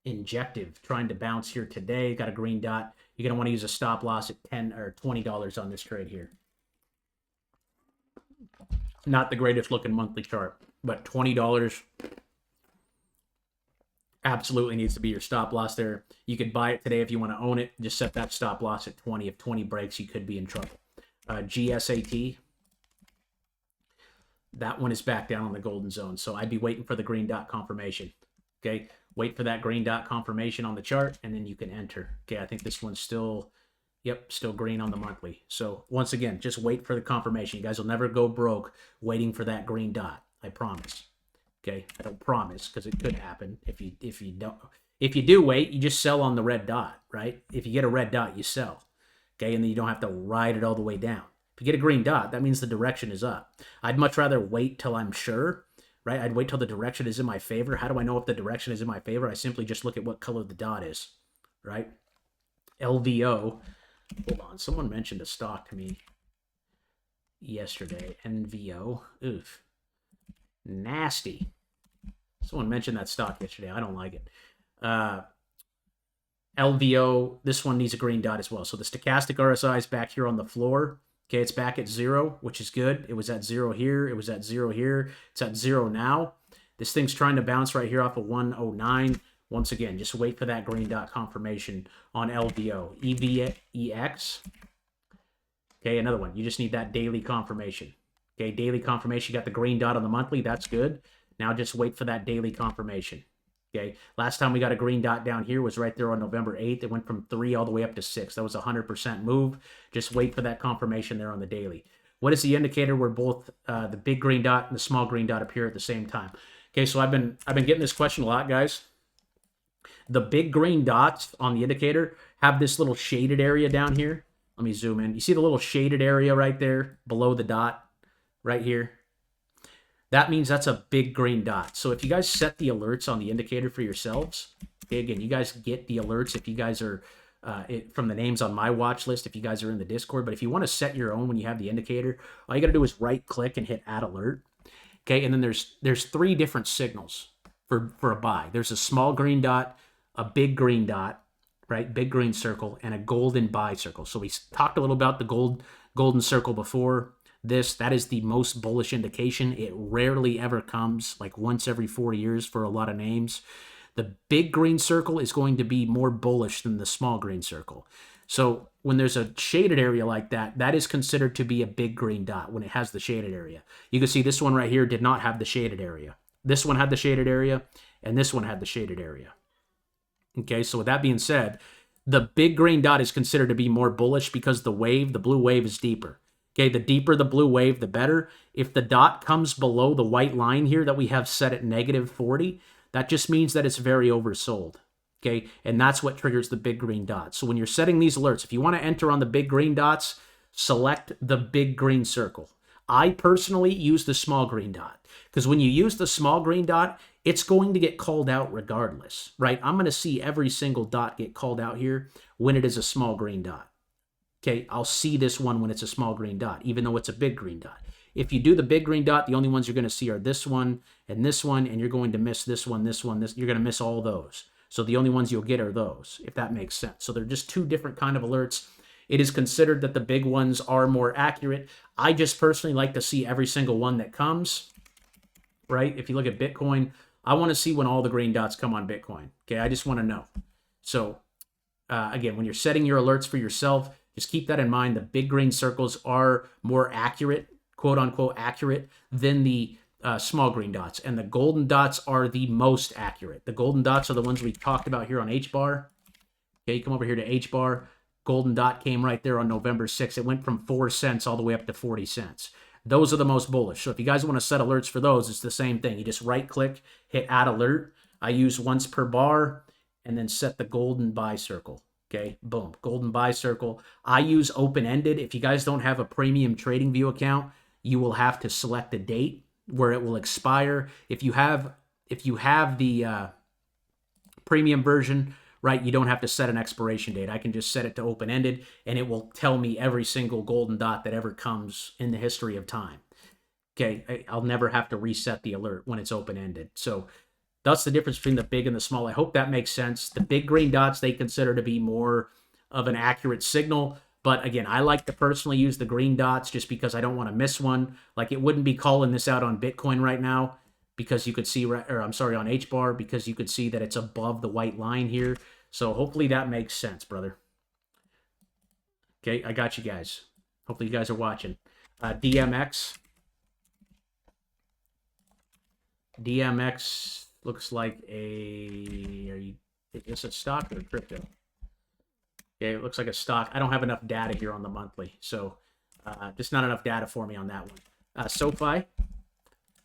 Injective trying to bounce here today. Got a green dot. You're going to want to use a stop loss at $10 or $20 on this trade here. Not the greatest looking monthly chart, but $20 absolutely needs to be your stop loss there. You could buy it today if you want to own it. Just set that stop loss at 20. If 20 breaks, you could be in trouble. GSAT. That one is back down on the golden zone. So I'd be waiting for the green dot confirmation. Okay. Wait for that green dot confirmation on the chart, and then you can enter. Okay. I think this one's still, yep, still green on the monthly. So once again, just wait for the confirmation. You guys will never go broke waiting for that green dot. I promise. Okay, I don't promise because it could happen. If you do wait, you just sell on the red dot, right? If you get a red dot, you sell. Okay, and then you don't have to ride it all the way down. If you get a green dot, that means the direction is up. I'd much rather wait till I'm sure, right? I'd wait till the direction is in my favor. How do I know if the direction is in my favor? I simply just look at what color the dot is, right? LVO. Hold on, someone mentioned a stock to me yesterday. NVO. Oof. Nasty. Someone mentioned that stock yesterday. I don't like it. LVO, this one needs a green dot as well. So the stochastic RSI is back here on the floor. Okay, it's back at 0, which is good. It was at 0 here. It was at 0 here. It's at 0 now. This thing's trying to bounce right here off of 109. Once again, just wait for that green dot confirmation on LVO. EVEX. Okay, another one. You just need that daily confirmation. Okay, daily confirmation. You got the green dot on the monthly. That's good. Now just wait for that daily confirmation. Okay, last time we got a green dot down here was right there on November 8th. It went from 3 all the way up to 6. That was a 100% move. Just wait for that confirmation there on the daily. What is the indicator where both the big green dot and the small green dot appear at the same time? Okay, so I've been getting this question a lot, guys. The big green dots on the indicator have this little shaded area down here. Let me zoom in. You see the little shaded area right there below the dot? Right here. That means that's a big green dot. So if you guys set the alerts on the indicator for yourselves, okay, again, you guys get the alerts if you guys are from the names on my watch list, if you guys are in the Discord. But if you want to set your own when you have the indicator, all you got to do is right click and hit add alert. Okay, and then there's 3 different signals for a buy. There's a small green dot, a big green dot, right? Big green circle, and a golden buy circle. So we talked a little about the golden circle before. That is the most bullish indication. It rarely ever comes, like once every 4 years for a lot of names. The big green circle is going to be more bullish than the small green circle. So when there's a shaded area like that, that is considered to be a big green dot when it has the shaded area. You can see this one right here did not have the shaded area. This one had the shaded area, and this one had the shaded area. Okay, so with that being said, the big green dot is considered to be more bullish because the blue wave is deeper. Okay, the deeper the blue wave, the better. If the dot comes below the white line here that we have set at -40, that just means that it's very oversold. Okay, and that's what triggers the big green dot. So when you're setting these alerts, if you want to enter on the big green dots, select the big green circle. I personally use the small green dot because when you use the small green dot, it's going to get called out regardless, right? I'm going to see every single dot get called out here when it is a small green dot. Okay, I'll see this one when it's a small green dot, even though it's a big green dot. If you do the big green dot, the only ones you're going to see are this one, and you're going to miss this one, this. You're going to miss all those. So the only ones you'll get are those, if that makes sense. So they're just 2 different kind of alerts. It is considered that the big ones are more accurate. I just personally like to see every single one that comes, right? If you look at Bitcoin, I want to see when all the green dots come on Bitcoin. Okay, I just want to know. So again, when you're setting your alerts for yourself, Just keep that in mind. The big green circles are more accurate, quote unquote accurate, than the small green dots. And the golden dots are the most accurate. The golden dots are the ones we talked about here on HBAR. Okay, you come over here to HBAR. Golden dot came right there on November 6th. It went from 4 cents all the way up to 40 cents. Those are the most bullish. So if you guys want to set alerts for those, it's the same thing. You just right click, hit add alert. I use once per bar and then set the golden buy circle. Okay, boom, golden buy circle. I use open-ended. If you guys don't have a premium trading view account, you will have to select a date where it will expire. If you have the premium version, right, you don't have to set an expiration date. I can just set it to open-ended, and it will tell me every single golden dot that ever comes in the history of time. Okay, I'll never have to reset the alert when it's open-ended. So that's the difference between the big and the small. I hope that makes sense. The big green dots, they consider to be more of an accurate signal. But again, I like to personally use the green dots just because I don't want to miss one. Like, it wouldn't be calling this out on Bitcoin right now because you could see, or I'm sorry, on HBAR, because you could see that it's above the white line here. So hopefully that makes sense, brother. Okay, I got you guys. Hopefully you guys are watching. DMX. DMX looks like is this a stock or a crypto? Okay, it looks like a stock. I don't have enough data here on the monthly, so just not enough data for me on that one. SoFi.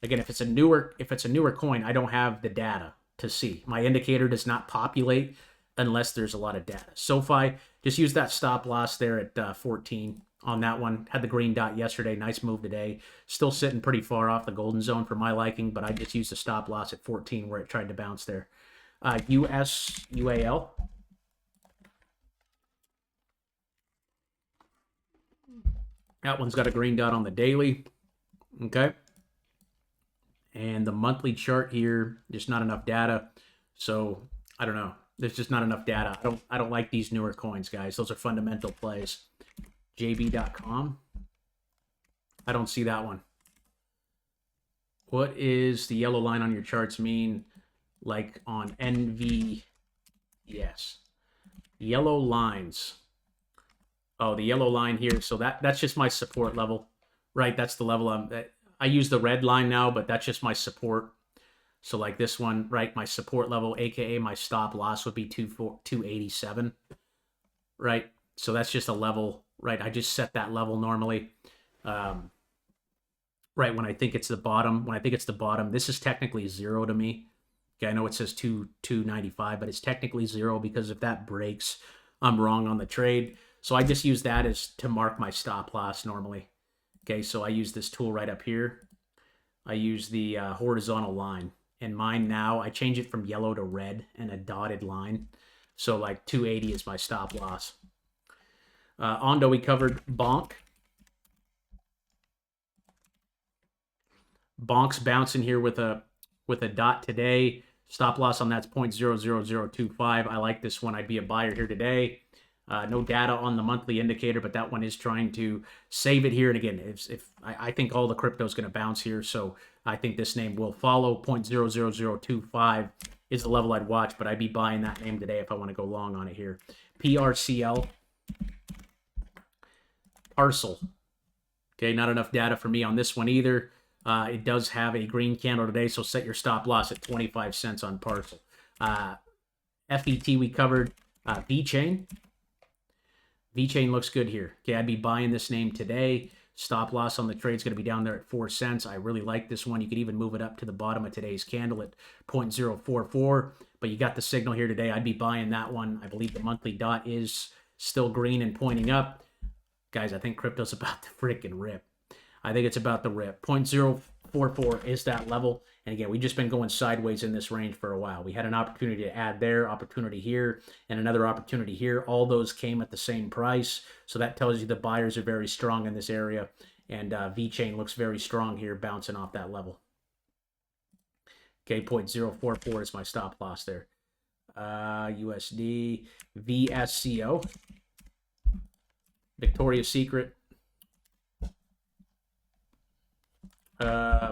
Again, if it's a newer coin, I don't have the data to see. My indicator does not populate unless there's a lot of data. SoFi, just use that stop loss there at 14 on that one. Had the green dot yesterday. Nice move today. Still sitting pretty far off the golden zone for my liking, but I just used the stop loss at 14 where it tried to bounce there. UAL. That one's got a green dot on the daily. Okay. And the monthly chart here, just not enough data. So I don't know. There's just not enough data. I don't like these newer coins, guys. Those are fundamental plays. JB.com. I don't see that one. What is the yellow line on your charts mean? Like on NV? Yes. Yellow lines. Oh, the yellow line here. So that's just my support level, right? That's the level I use the red line now, but that's just my support. So like this one, right? My support level, aka my stop loss, would be 287, right? So that's just a level, right? I just set that level normally, right? When I think it's the bottom, this is technically zero to me. Okay, I know it says 295, but it's technically zero because if that breaks, I'm wrong on the trade. So I just use that as to mark my stop loss normally. Okay, so I use this tool right up here. I use the horizontal line. And mine now, I change it from yellow to red and a dotted line. So like 280 is my stop loss. Ondo, we covered Bonk. Bonk's bouncing here with a dot today. Stop loss on that's 0.00025. I like this one. I'd be a buyer here today. No data on the monthly indicator, but that one is trying to save it here. And again, if I think all the crypto is going to bounce here, so I think this name will follow. 0.00025 is the level I'd watch, but I'd be buying that name today if I want to go long on it here. PRCL. Parcel. Okay, not enough data for me on this one either. It does have a green candle today, so set your stop loss at 25 cents on Parcel. FET we covered. VeChain. VeChain looks good here. Okay, I'd be buying this name today. Stop loss on the trade is going to be down there at 4 cents. I really like this one. You could even move it up to the bottom of today's candle at 0.044. But you got the signal here today. I'd be buying that one. I believe the monthly dot is still green and pointing up. Guys, I think crypto's about to freaking rip. I think it's about to rip. 0.044 is that level. And again, we've just been going sideways in this range for a while. We had an opportunity to add there, opportunity here, and another opportunity here. All those came at the same price. So that tells you the buyers are very strong in this area. And VeChain looks very strong here, bouncing off that level. Okay, 0.044 is my stop loss there. USD, VSCO. Victoria's Secret.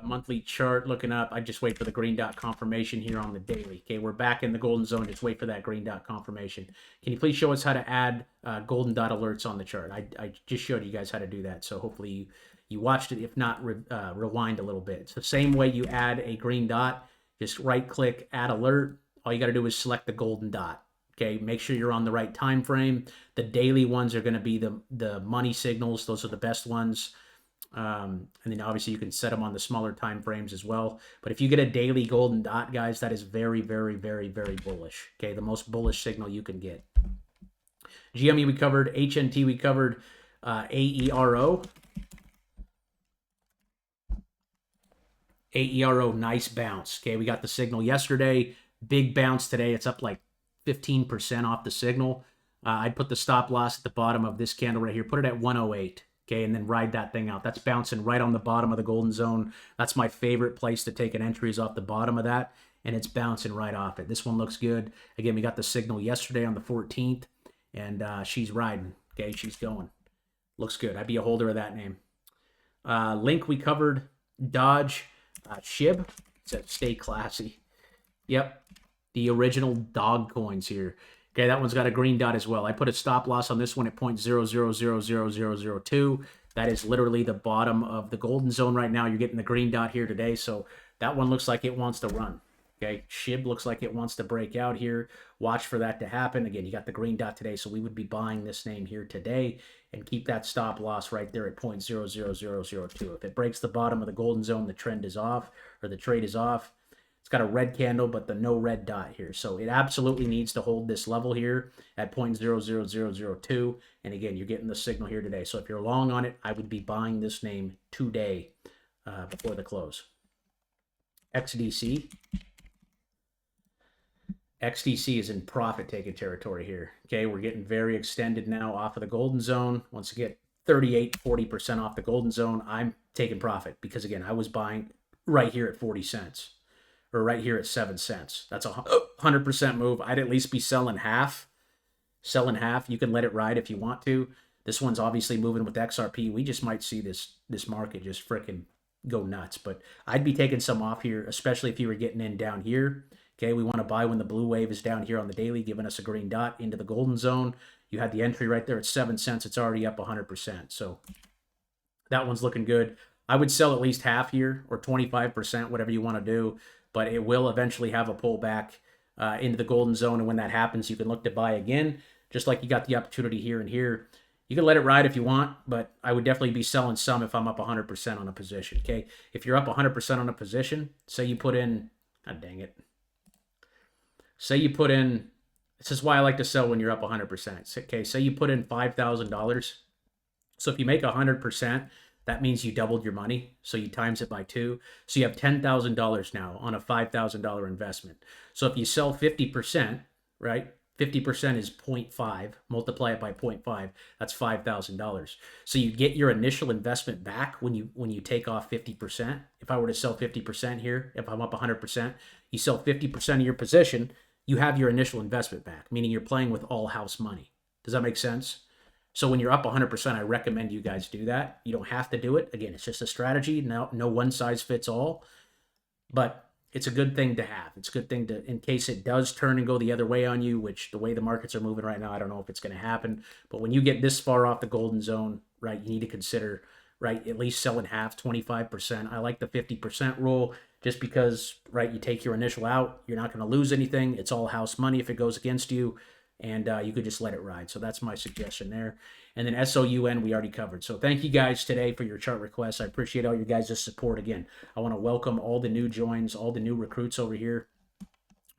monthly chart looking up. I just wait for the green dot confirmation here on the daily. Okay, we're back in the golden zone. Just wait for that green dot confirmation. Can you please show us how to add golden dot alerts on the chart? I just showed you guys how to do that. So hopefully you watched it. If not, rewind a little bit. It's the same way you add a green dot. Just right click, add alert. All you got to do is select the golden dot. Okay, make sure you're on the right time frame. The daily ones are going to be the money signals. Those are the best ones. And then obviously you can set them on the smaller time frames as well. But if you get a daily golden dot, guys, that is very, very, very, very bullish. Okay, the most bullish signal you can get. GME we covered, HNT we covered, AERO. AERO, nice bounce. Okay, we got the signal yesterday, big bounce today. It's up like 15% off the signal. I'd put the stop loss at the bottom of this candle right here. Put it at 108. Okay, and then ride that thing out. That's bouncing right on the bottom of the golden zone. That's my favorite place to take an entry is off the bottom of that, and it's bouncing right off it. This one looks good. Again, we got the signal yesterday on the 14th, and she's riding. Okay, she's going. Looks good. I'd be a holder of that name. Link we covered. DOGE. SHIB. It says stay classy. Yep. The original dog coins here. Okay, that one's got a green dot as well. I put a stop loss on this one at 0.00000002. That is literally the bottom of the golden zone right now. You're getting the green dot here today, so that one looks like it wants to run. Okay, SHIB looks like it wants to break out here. Watch for that to happen. Again, you got the green dot today, so we would be buying this name here today and keep that stop loss right there at 0.00002. If it breaks the bottom of the golden zone, the trend is off, or the trade is off. It's got a red candle, but the no red dot here. So it absolutely needs to hold this level here at 0.00002. And again, you're getting the signal here today. So if you're long on it, I would be buying this name today before the close. XDC. XDC is in profit-taking territory here. Okay, we're getting very extended now off of the golden zone. Once you get 38, 40% off the golden zone, I'm taking profit because, again, I was buying right here at 40 cents. Or right here at 7 cents. That's a 100% move. I'd at least be selling half. Selling half. You can let it ride if you want to. This one's obviously moving with XRP. We just might see this market just freaking go nuts. But I'd be taking some off here, especially if you were getting in down here. Okay, we want to buy when the blue wave is down here on the daily, giving us a green dot into the golden zone. You had the entry right there at 7 cents. It's already up 100%. So that one's looking good. I would sell at least half here or 25%, whatever you want to do. But it will eventually have a pullback into the golden zone. And when that happens, you can look to buy again, just like you got the opportunity here and here. You can let it ride if you want, but I would definitely be selling some if I'm up 100% on a position, okay? If you're up 100% on a position, say you put in, God dang it. Say you put in, this is why I like to sell when you're up 100%. Okay, say you put in $5,000. So if you make 100%, that means you doubled your money, so you times it by 2. So you have $10,000 now on a $5,000 investment. So if you sell 50%, right? 50% is 0.5. Multiply it by 0.5. That's $5,000. So you get your initial investment back when you take off 50%. If I were to sell 50% here, if I'm up 100%, you sell 50% of your position, you have your initial investment back, meaning you're playing with all house money. Does that make sense? So when you're up 100%, I recommend you guys do that. You don't have to do it. Again, it's just a strategy. No one size fits all. But it's a good thing to have. It's a good thing to, in case it does turn and go the other way on you, which the way the markets are moving right now, I don't know if it's going to happen. But when you get this far off the golden zone, right, you need to consider, right, at least selling half, 25%. I like the 50% rule just because, right, you take your initial out. You're not going to lose anything. It's all house money if it goes against you. And you could just let it ride. So that's my suggestion there. And then SOUN we already covered. So thank you guys today for your chart requests. I appreciate all your guys' support. Again, I want to welcome all the new joins, all the new recruits over here.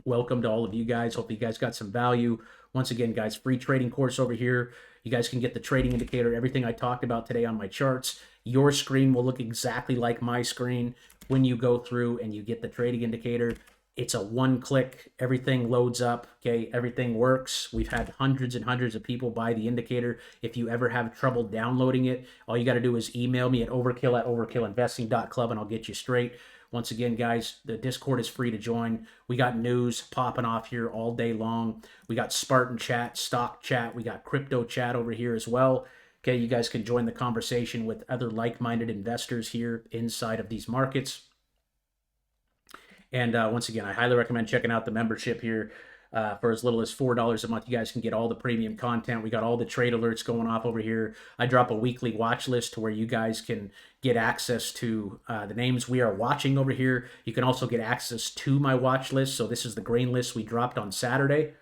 Welcome to all of you guys. Hope you guys got some value. Once again, guys, free trading course over here. You guys can get the trading indicator, everything I talked about today on my charts. Your screen will look exactly like my screen when you go through and you get the trading indicator. It's a one-click, everything loads up, okay? Everything works. We've had hundreds and hundreds of people buy the indicator. If you ever have trouble downloading it, all you got to do is email me at overkill@overkillinvesting.club and I'll get you straight. Once again, guys, the Discord is free to join. We got news popping off here all day long. We got Spartan chat, stock chat. We got crypto chat over here as well. Okay, you guys can join the conversation with other like-minded investors here inside of these markets. And once again, I highly recommend checking out the membership here. For as little as $4 a month, you guys can get all the premium content. We got all the trade alerts going off over here. I drop a weekly watch list to where you guys can get access to the names we are watching over here. You can also get access to my watch list. So this is the green list we dropped on Saturday.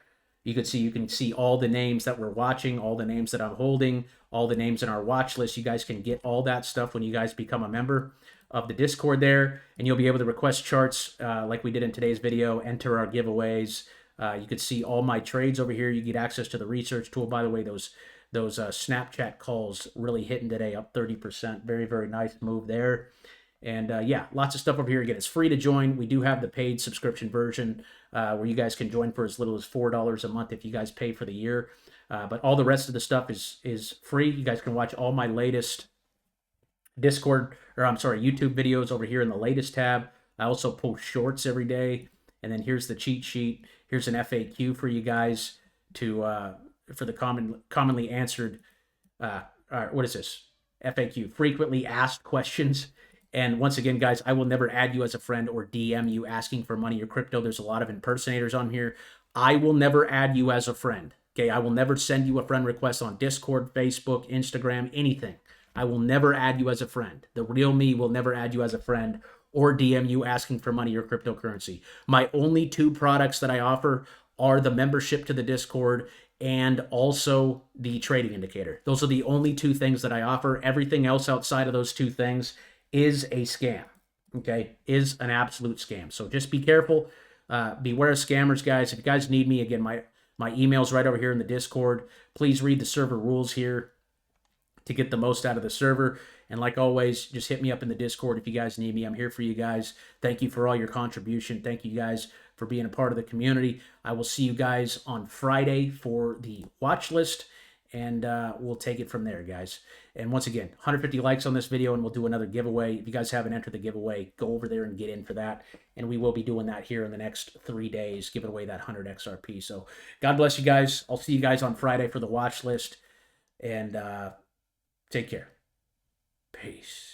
You can see all the names that we're watching, all the names that I'm holding, all the names in our watch list. You guys can get all that stuff when you guys become a member of the Discord there, and you'll be able to request charts like we did in today's video, enter our giveaways. You can see all my trades over here. You get access to the research tool. By the way, those Snapchat calls really hitting today, up 30%. Very, very nice move there. And yeah, lots of stuff over here. Again, it's free to join. We do have the paid subscription version where you guys can join for as little as $4 a month if you guys pay for the year. But all the rest of the stuff is free. You guys can watch all my latest YouTube videos over here in the latest tab. I also post shorts every day. And then here's the cheat sheet. Here's an FAQ for you guys for the commonly answered, what is this? FAQ, frequently asked questions. And once again, guys, I will never add you as a friend or DM you asking for money or crypto. There's a lot of impersonators on here. I will never add you as a friend. Okay, I will never send you a friend request on Discord, Facebook, Instagram, anything. I will never add you as a friend. The real me will never add you as a friend or DM you asking for money or cryptocurrency. My only two products that I offer are the membership to the Discord and also the trading indicator. Those are the only two things that I offer. Everything else outside of those two things is a scam, okay? Is an absolute scam. So just be careful. Beware of scammers, guys. If you guys need me, again, my email's right over here in the Discord. Please read the server rules here to get the most out of the server. And like always, just hit me up in the Discord if you guys need me. I'm here for you guys. Thank you for all your contribution. Thank you guys for being a part of the community. I will see you guys on Friday for the watch list, and we'll take it from there, guys. And once again, 150 likes on this video, and we'll do another giveaway. If you guys haven't entered the giveaway, go over there and get in for that. And we will be doing that here in the next 3 days, giving away that 100 XRP. So God bless you guys. I'll see you guys on Friday for the watch list, and take care. Peace.